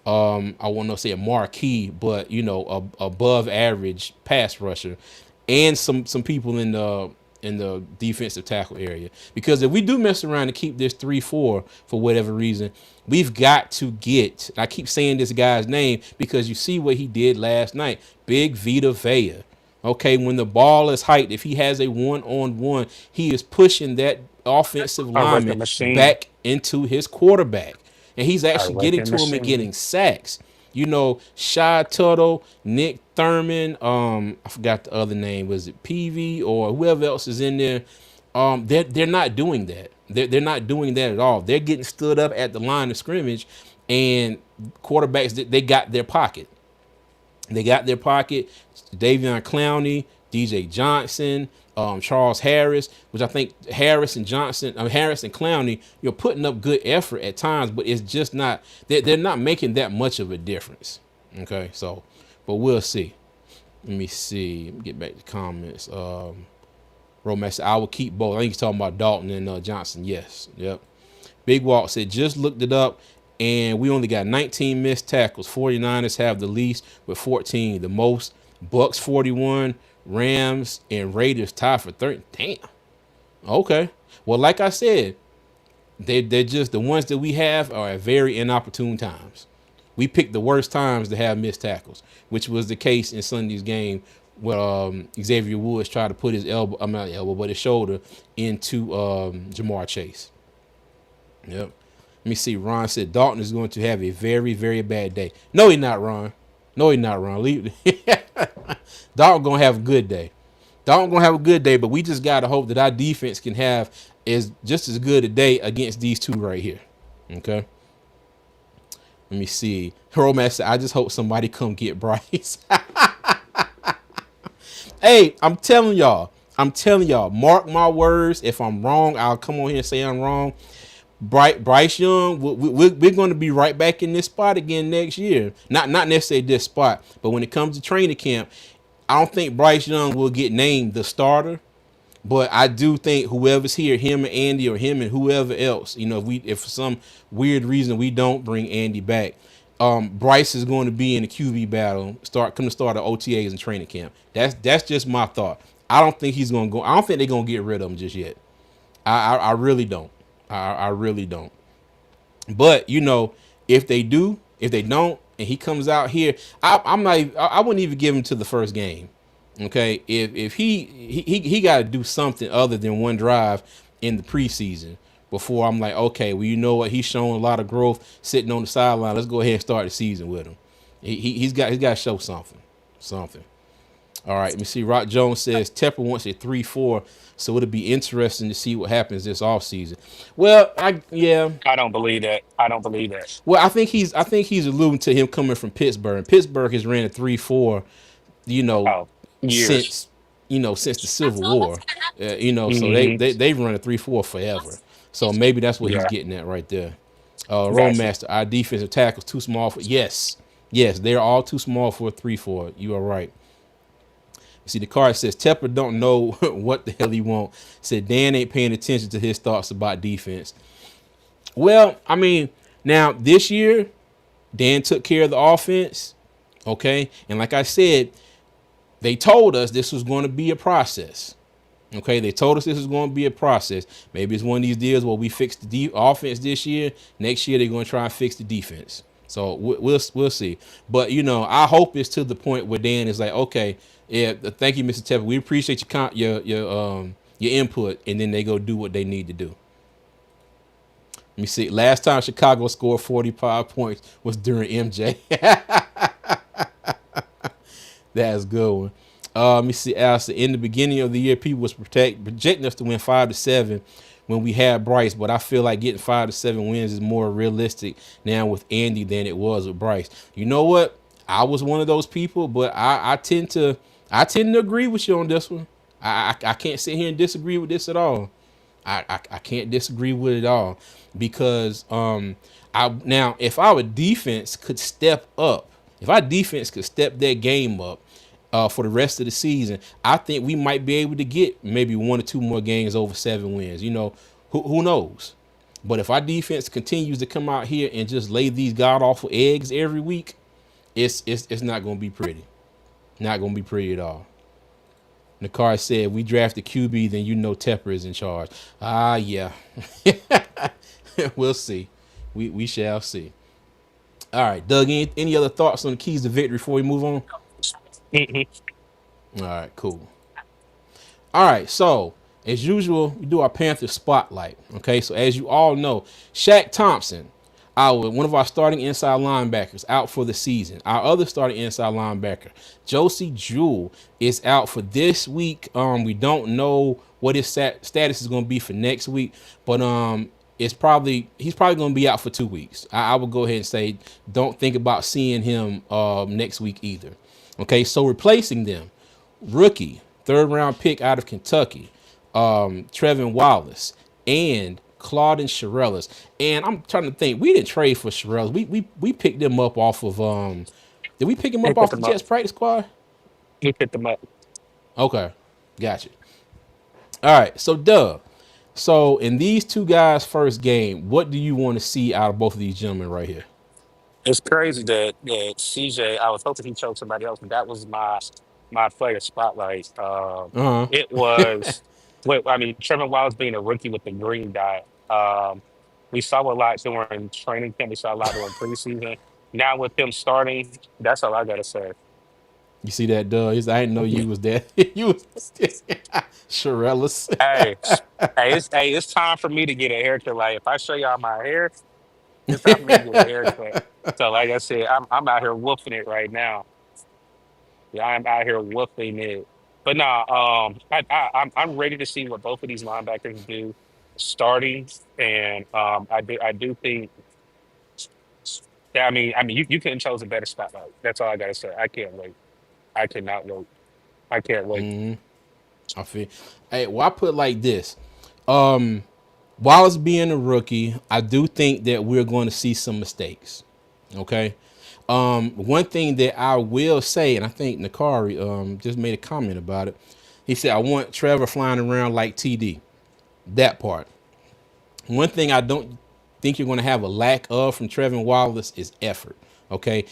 I want to say a marquee, but above average pass rusher, and some people in the defensive tackle area. Because if we do mess around and keep this 3-4 for whatever reason, we've got to get. I keep saying this guy's name because you see what he did last night. Big Vita Vea. Okay, when the ball is hyped, if he has a one-on-one, he is pushing that offensive A wrecking lineman machine, back into his quarterback, and he's a actually getting wrecking to him and getting machine. sacks. Shy Tuttle, Nick Thurman, I forgot the other name. Was it PV or whoever else is in there? They're not doing that. They're not doing that at all. They're getting stood up at the line of scrimmage, and quarterbacks they got their pocket. They got their pocket. Davion Clowney, DJ Johnson, Charles Harris, which I think Harris and Clowney, you're putting up good effort at times, but it's just not. They're not making that much of a difference. Okay, so, but we'll see. Let me see. Let me get back to comments. Romance, I will keep both. I think he's talking about Dalton and Johnson. Yes. Yep. Big Walk said, just looked it up, and we only got 19 missed tackles. 49ers have the least with 14. The most, Bucks 41, Rams and Raiders tied for 30. Damn. Okay. Well, like I said, they're just the ones that we have are at very inopportune times. We picked the worst times to have missed tackles, which was the case in Sunday's game where Xavier Woods tried to put his elbow, I'm not elbow, but his shoulder into Jamar Chase. Yep. Let me see. Ron said Dalton is going to have a very, very bad day. No, he's not, Ron. No, he's not, Ron. Leave. Dalton gonna have a good day. Dalton gonna have a good day, but we just gotta hope that our defense can have is just as good a day against these two right here. Okay. Let me see. Romax said, I just hope somebody come get Bryce. Hey, I'm telling y'all. Mark my words. If I'm wrong, I'll come on here and say I'm wrong. Bryce Young, we're going to be right back in this spot again next year. Not necessarily this spot, but when it comes to training camp, I don't think Bryce Young will get named the starter. But I do think whoever's here, him and Andy, or him and whoever else, if for some weird reason we don't bring Andy back, Bryce is going to be in the QB battle. Come to start the OTAs and training camp. That's just my thought. I don't think he's going to go. I don't think they're going to get rid of him just yet. I really don't. I really don't. But if they do, if they don't, and he comes out here, I'm not. I wouldn't even give him to the first game. Okay, if he got to do something other than one drive in the preseason before I'm like, okay, well, you know what, he's showing a lot of growth sitting on the sideline. Let's go ahead and start the season with him. He's got to show something. All right, let me see. Rock Jones says Tepper wants a 3-4, so it'll be interesting to see what happens this offseason. Well, yeah. I don't believe that. I don't believe that. Well, I think he's alluding to him coming from Pittsburgh. And Pittsburgh has ran a 3-4, you know, Oh, years. since since the Civil War. So Hmm. they've run a 3-4 forever. So maybe that's what he's Yeah, getting at right there. gotcha. Roadmaster, our defensive tackles too small for yes, they're all too small for a 3-4. You are right. See, the card says Tepper don't know what the hell he want. Said Dan ain't paying attention to his thoughts about defense. Well, I mean, now this year Dan took care of the offense. Okay, and like I said, they told us this was going to be a process. Okay, they told us this was going to be a process. Maybe it's one of these deals where we fix the offense this year. Next year they're going to try and fix the defense. So we'll see. But I hope it's to the point where Dan is like, okay, yeah, thank you, Mr. Tepper. We appreciate your input, and then they go do what they need to do. Let me see. Last time Chicago scored 45 points was during MJ. That's a good one. Let me see, Alistair. In the beginning of the year, people was projecting us to win 5-7 when we had Bryce, but I feel like getting 5-7 wins is more realistic now with Andy than it was with Bryce. You know what? I was one of those people, but I tend to agree with you on this one. I can't sit here and disagree with this at all. I can't disagree with it all because I now if our defense could step up, if our defense could step their game up for the rest of the season, I think we might be able to get maybe one or two more games over 7 wins. Who knows? But if our defense continues to come out here and just lay these god awful eggs every week, it's not going to be pretty. Not going to be pretty at all. Nakar said, we draft the QB, then Tepper is in charge. Yeah. We'll see. We shall see. All right, Doug, any other thoughts on the keys to victory before we move on? Hmm. All right, cool. All right, so as usual, we do our Panther spotlight. Okay, so as you all know, Shaq Thompson, one of our starting inside linebackers, out for the season. Our other starting inside linebacker, Josie Jewell, is out for this week. We don't know what his status is going to be for next week, but he's probably going to be out for 2 weeks. I would go ahead and say don't think about seeing him next week either. Okay, so replacing them, rookie, third round pick out of Kentucky, Trevin Wallace, and Claudin Shirellis. And I'm trying to think, we didn't trade for Shirellis. We picked them up off of did we pick him He up picked off the them up. Jets practice squad? He picked them up. Okay, gotcha. All right, so Doug. So in these two guys' first game, what do you want to see out of both of these gentlemen right here? It's crazy that CJ. I was hoping he chose somebody else, but that was my player spotlight. Uh huh. It was. Wait, I mean, Trevor Wiles being a rookie with the green dot. We saw a lot during training camp. We saw a lot during preseason. Now with him starting, that's all I gotta say. You see that, Doug? I didn't know you was that. You was Shirellis. Hey, hey, it's time for me to get a haircut. Like if I show y'all my hair, it's time for me to get a haircut. So like I said, I'm out here whooping it right now. Yeah, I'm out here whooping it. But nah, I'm ready to see what both of these linebackers do starting, and I do think that I mean you couldn't chose a better spotlight. That's all I gotta say. I can't wait. I cannot wait. I can't wait. I feel. Hey, well, I put it like this. Um, Wallace being a rookie, I do think that we're going to see some mistakes. Okay. One thing that I will say, and I think Nakari just made a comment about it. He said, "I want Trevor flying around like TD." That part. One thing I don't think you're going to have a lack of from Trevin Wallace is effort. Okay,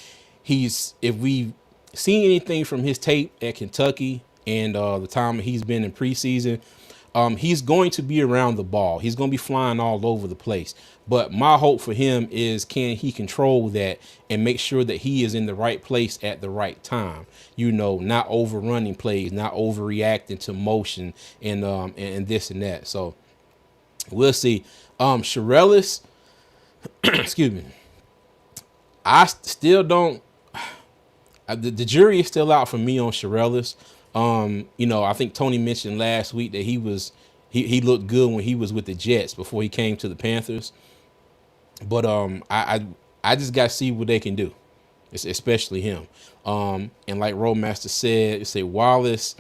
if we've seen anything from his tape at Kentucky and the time he's been in preseason, he's going to be around the ball. He's going to be flying all over the place. But my hope for him is, can he control that and make sure that he is in the right place at the right time? You know, not overrunning plays, not overreacting to motion and this and that. So we'll see. Shirellis, excuse me. I still don't. The jury is still out for me on Shirellis. You know, I think Tony mentioned last week that he looked good when he was with the Jets before he came to the Panthers. But I just got to see what they can do, especially him. And like Roadmaster said, say Wallace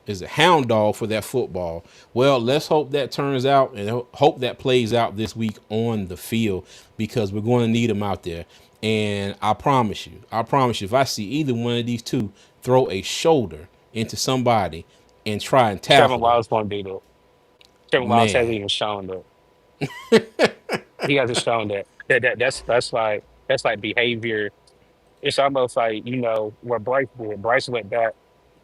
is a hound dog for that football. Well, let's hope that turns out and hope that plays out this week on the field, because we're going to need him out there. And I promise you, if I see either one of these two throw a shoulder into somebody and try and Trevor tackle them, Wiles won't do that. Trevor Wiles hasn't man. even shown that. He hasn't shown that. That's like behavior. It's almost like, what Bryce did. Bryce went back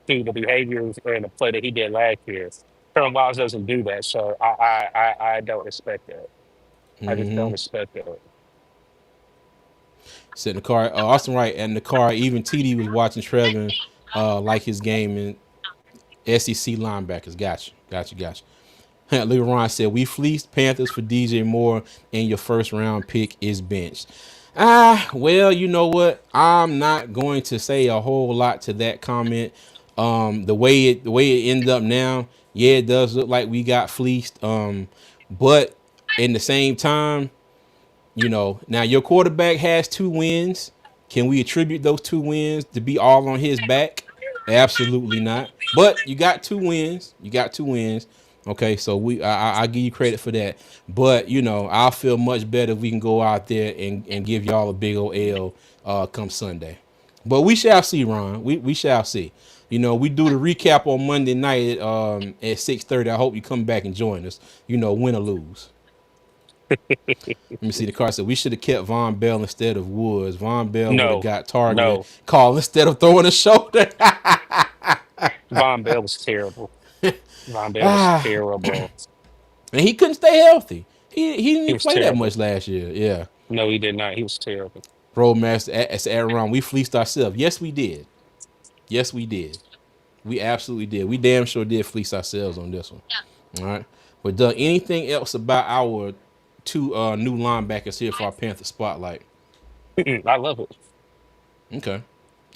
to the behaviors and the play that he did last year. Trevor Wiles doesn't do that, so I don't expect that. I just don't expect that. Said in the car, Austin Wright and the car. Even TD was watching Trevin like his game in SEC linebackers. Gotcha. Lil Ron said, "We fleeced Panthers for DJ Moore, and your first round pick is benched." Well, you know what? I'm not going to say a whole lot to that comment. The way it ended up now, yeah, it does look like we got fleeced. But in the same time, you know, now your quarterback has 2 wins. Can we attribute those 2 wins to be all on his back? Absolutely not. But you got 2 wins. You got 2 wins. Okay, so I give you credit for that. But you know, I'll feel much better if we can go out there and give y'all a big old L come Sunday. But we shall see, Ron. We shall see. You know, we do the recap on Monday night at 6:30. I hope you come back and join us. You know, win or lose. Let me see. The car said we should have kept Von Bell instead of Woods. Von Bell would have No, got targeted, no. call instead of throwing a shoulder. Von Bell was terrible. Von Bell was terrible. And he couldn't stay healthy. He didn't He even was play that terrible. much last year. Yeah. No, he did not. He was terrible. Roadmaster as Aaron, we fleeced ourselves. Yes, we did. Yes, we did. We absolutely did. We damn sure did fleece ourselves on this one. All right. But Doug, anything else about our two new linebackers here for our Panther spotlight? I love it. Okay.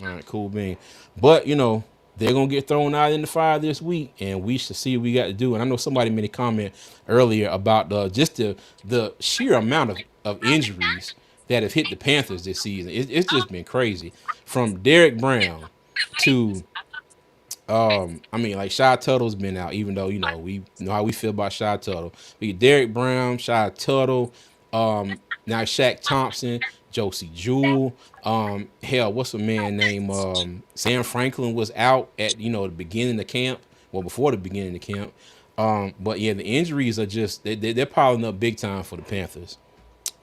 All right, cool bean. But you know, they're gonna get thrown out in the fire this week, and we should see what we got to do. And I know somebody made a comment earlier about just the sheer amount of injuries that have hit the Panthers this season. It's just been crazy. From Derek Brown to I mean, like Shy Tuttle's been out, even though you know we know how we feel about Shy Tuttle. We get Derek Brown, Shy Tuttle, now Shaq Thompson, Josie Jewell. Hell, what's a man named Sam Franklin was out at the beginning of camp, well before the beginning of camp. But yeah, the injuries are just they're piling up big time for the Panthers,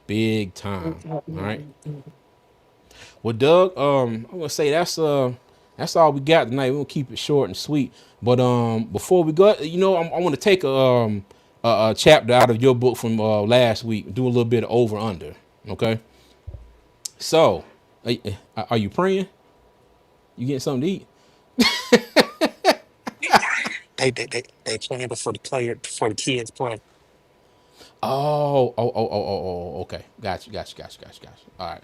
big time. All right. Well, Doug, I'm gonna say that's all we got tonight. We're gonna keep it short and sweet. But before we go, I want to take a chapter out of your book from last week. Do a little bit of over under. Okay. So, are you praying? You getting something to eat? They playing before the kids play. Okay. Got you. All right.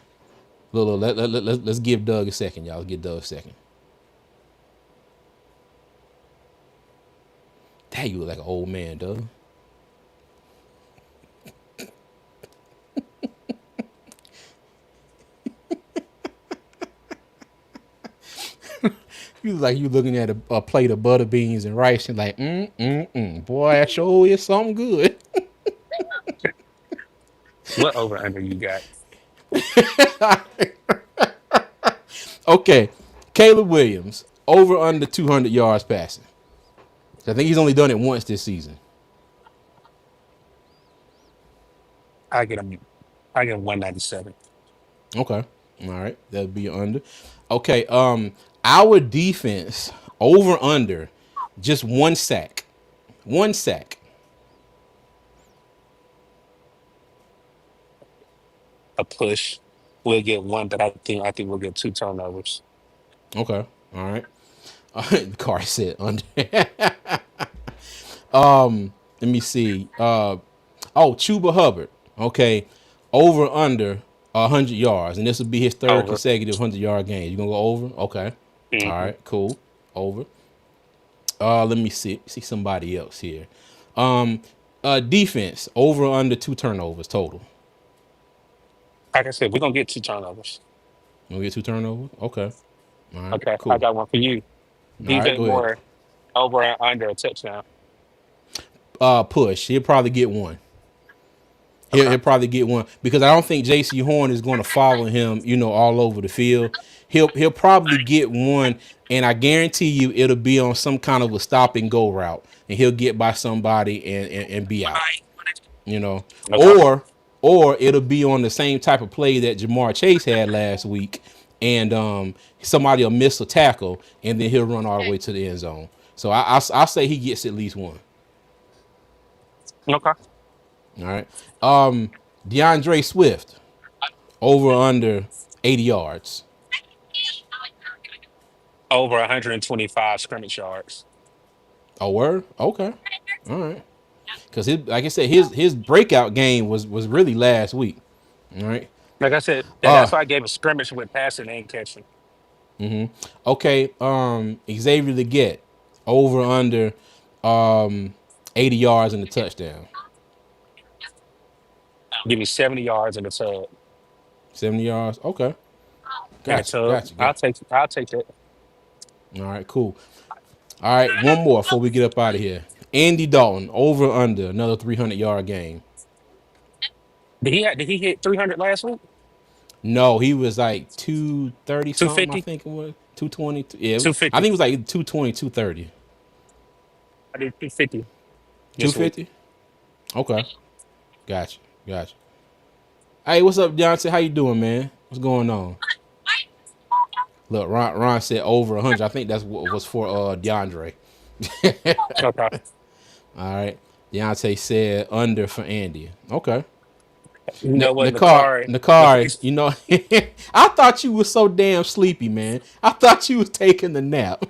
Let's give Doug a second, y'all. Let's give Doug a second. Dang, you look like an old man, Doug. You look like you looking at a plate of butter beans and rice and like, boy, that sure is something good. What over under you got? Okay, Caleb Williams over under 200 yards passing. I think he's only done it once this season. I get him. I get him 197. Okay, all right, that'd be under. Okay, our defense over under just one sack, one sack. A push. We'll get one, but I think we'll get two turnovers. Okay, all right. The car said under. Let me see. Chuba Hubbard. Okay, over under 100 yards, and this will be his third Over. consecutive 100-yard game. You gonna go over? Okay. All Hmm. right. Cool. Over. Let me see somebody else here. Defense over under 2 turnovers total. Like I said, we're gonna get two turnovers. You gonna get 2 turnovers? Okay. All right. Okay, I Cool. got one for you. All right. Defense Go ahead. more over and under a touchdown. Push. He'll probably get one. He'll, Okay. he'll probably get one because I don't think J.C. Horn is going to follow him, all over the field. He'll probably get one, and I guarantee you it'll be on some kind of a stop and go route, and he'll get by somebody and be out. You know, Okay. or or it'll be on the same type of play that Jamar Chase had last week, and somebody will miss a tackle, and then he'll run all the way to the end zone. So I say he gets at least one. Okay. All right. DeAndre Swift over under 80 yards. Over 125 scrimmage yards. Oh, word? Okay. All right. Because like I said, his breakout game was really last week. All right. Like I said, Uh that's why I gave a scrimmage with passing and catching. okay. Xavier Leggett over under 80 yards and a touchdown. Give me 70 yards in the tub. 70 yards. Okay. In the Gotcha. tub. Gotcha. I'll Gotcha. take I'll take that. All right, cool. All right, one more before we get up out of here. Andy Dalton over under another 300-yard game. Did he hit 300 last week? No, he was like 230 something, I 250? think it was. 220. Yeah, I 250. think it was like 220, 230. I did 250 this week. 250? Okay. Gotcha. Gotcha. Hey, what's up, Johnson? How you doing, man? What's going on? Look, Ron said over 100. I think that's what was for DeAndre. Okay. All right. Deontay said under for Andy. Okay. You know what, Nakari? Nakari, I thought you was so damn sleepy, man. I thought you was taking the nap.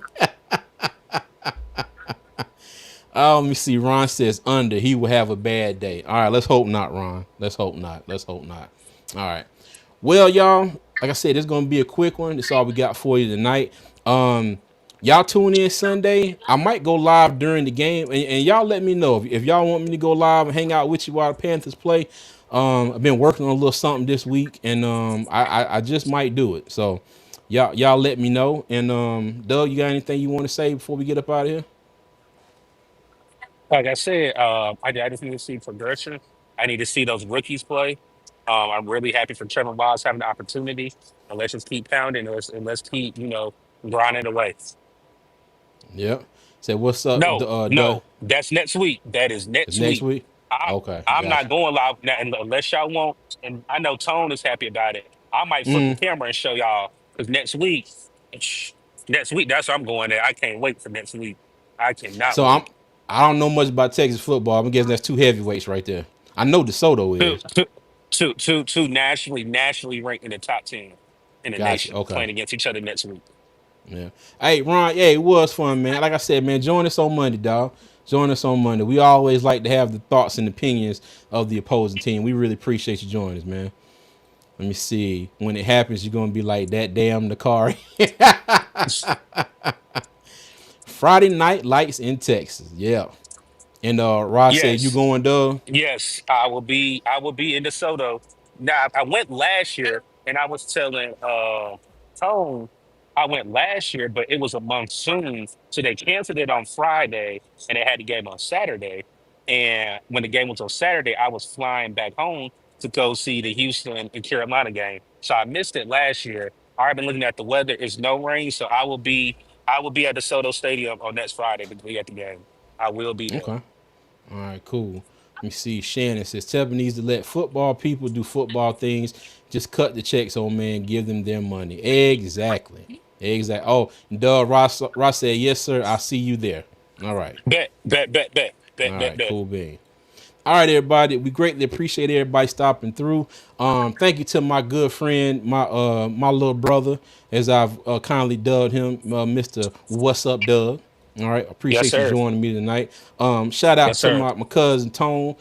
Oh, let me see. Ron says under. He will have a bad day. All right, let's hope not, Ron. Let's hope not. Let's hope not. All right. Well, y'all, like I said, it's gonna be a quick one. That's all we got for you tonight. Y'all tune in Sunday. I might go live during the game, and y'all let me know if y'all want me to go live and hang out with you while the Panthers play. I've been working on a little something this week, and I just might do it. So y'all let me know. And Doug, you got anything you want to say before we get up out of here? Like I said, I just need to see progression. I need to see those rookies play. I'm really happy for Trevor Voss having the opportunity. And let's just keep pounding. And let's keep, grinding away. Yep. Say what's up, No, Doug? no, that's next week. That is It's next next week. week. I, Okay, I'm gotcha. not going live now unless y'all want. And I know Tone is happy about it. I might flip the camera and show y'all because next week, that's where I'm going at. I can't wait for next week. I cannot So wait. I don't know much about Texas football. I'm guessing that's two heavyweights right there. I know DeSoto Two, is. two, two nationally ranked in the top 10 in the Gotcha. nation Okay. playing against each other next week. Yeah. Hey, Ron. Yeah, it was fun, man. Like I said, man, join us on Monday, dog. Join us on Monday. We always like to have the thoughts and opinions of the opposing team. We really appreciate you joining us, man. Let me see. When it happens, you're gonna be like that damn Nakari. Friday night lights in Texas. Yeah. And Ross said you Yes, going, Doug? yes, I will be in DeSoto. Now I went last year and I was telling Tone. I went last year, but it was a monsoon, so they canceled it on Friday, and they had the game on Saturday. And when the game was on Saturday, I was flying back home to go see the Houston and Carolina game. So I missed it last year. I've been looking at the weather. It's no rain, so I will be at the Soto Stadium on next Friday to be at the game. I will be there. Okay. All right, cool. Let me see. Shannon says Tevin needs to let football people do football things. Just cut the checks, old man. Give them their money. Exactly. Exactly. Oh, Doug Ross said, yes, sir. I see you there. All right. Bet, bet, bet, bet, All bet, bet, right. bet. Cool bean. All right, everybody. We greatly appreciate everybody stopping through. Thank you to my good friend, my little brother, as I've kindly dubbed him, Mr. What's Up, Doug. All right, Yes, appreciate you sir. joining me tonight. Shout out Yes, to sir. my cousin Tone.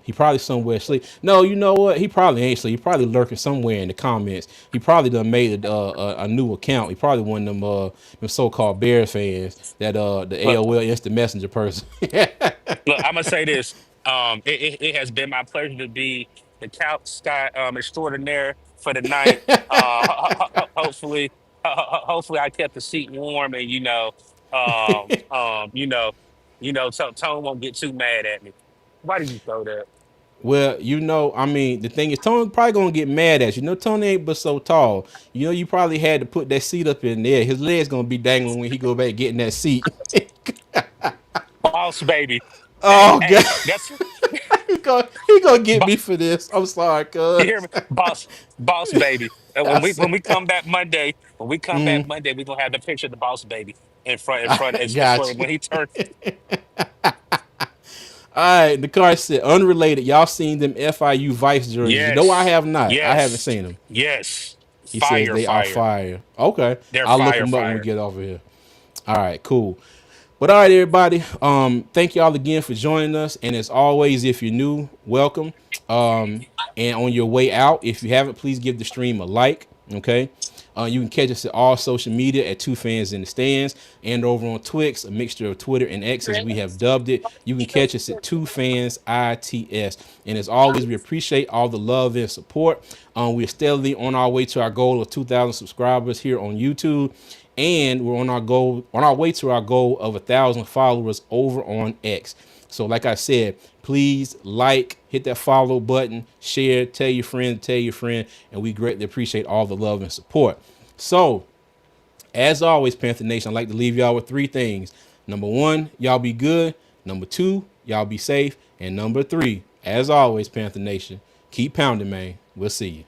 He probably somewhere asleep. No, you know what? He probably ain't asleep. He probably lurking somewhere in the comments. He probably done made a new account. He probably one of them so-called Bears fans that the Look, AOL Instant Messenger person. look, I'm gonna say this. It has been my pleasure to be the couch sky extraordinaire for the night. Hopefully, hopefully, I kept the seat warm, and so Tone won't get too mad at me. Why did you throw that? Well, I mean, the thing is, Tony probably gonna get mad at you. Tony ain't but so tall. You probably had to put that seat up in there. His legs gonna be dangling when he go back getting that seat. Boss baby. Hey, Oh God, hey, that's he gonna get bo- me for this. I'm sorry, you hear cuz. me? Boss baby. And I when we said, come back Monday, we're gonna have the picture of the boss baby I in got front you. when he turned. All right, the car said unrelated. Y'all seen them FIU Vice jerseys? No, I Yes, have not. I haven't yes, seen them. yes. He says Fire, they are fire. fire. Okay, They're I'll look fire, them up when we fire. get off of here. All right, cool. But all right, everybody. Thank y'all again for joining us. And as always, if you're new, welcome. And on your way out, if you haven't, please give the stream a like. Okay. You can catch us at all social media at Two Fans in the Stands and over on Twix, a mixture of Twitter and X as we have dubbed it. You can catch us at Two Fans ITS. And as always, we appreciate all the love and support. We're steadily on our way to our goal of 2,000 subscribers here on YouTube, and we're on our way to our goal of 1,000 followers over on X. So, like I said, please hit that follow button, share, tell your friend, and we greatly appreciate all the love and support. So, as always, Panther Nation, I'd like to leave y'all with three things. Number one, y'all be good. Number two, y'all be safe. And number three, as always, Panther Nation, keep pounding, man. We'll see you.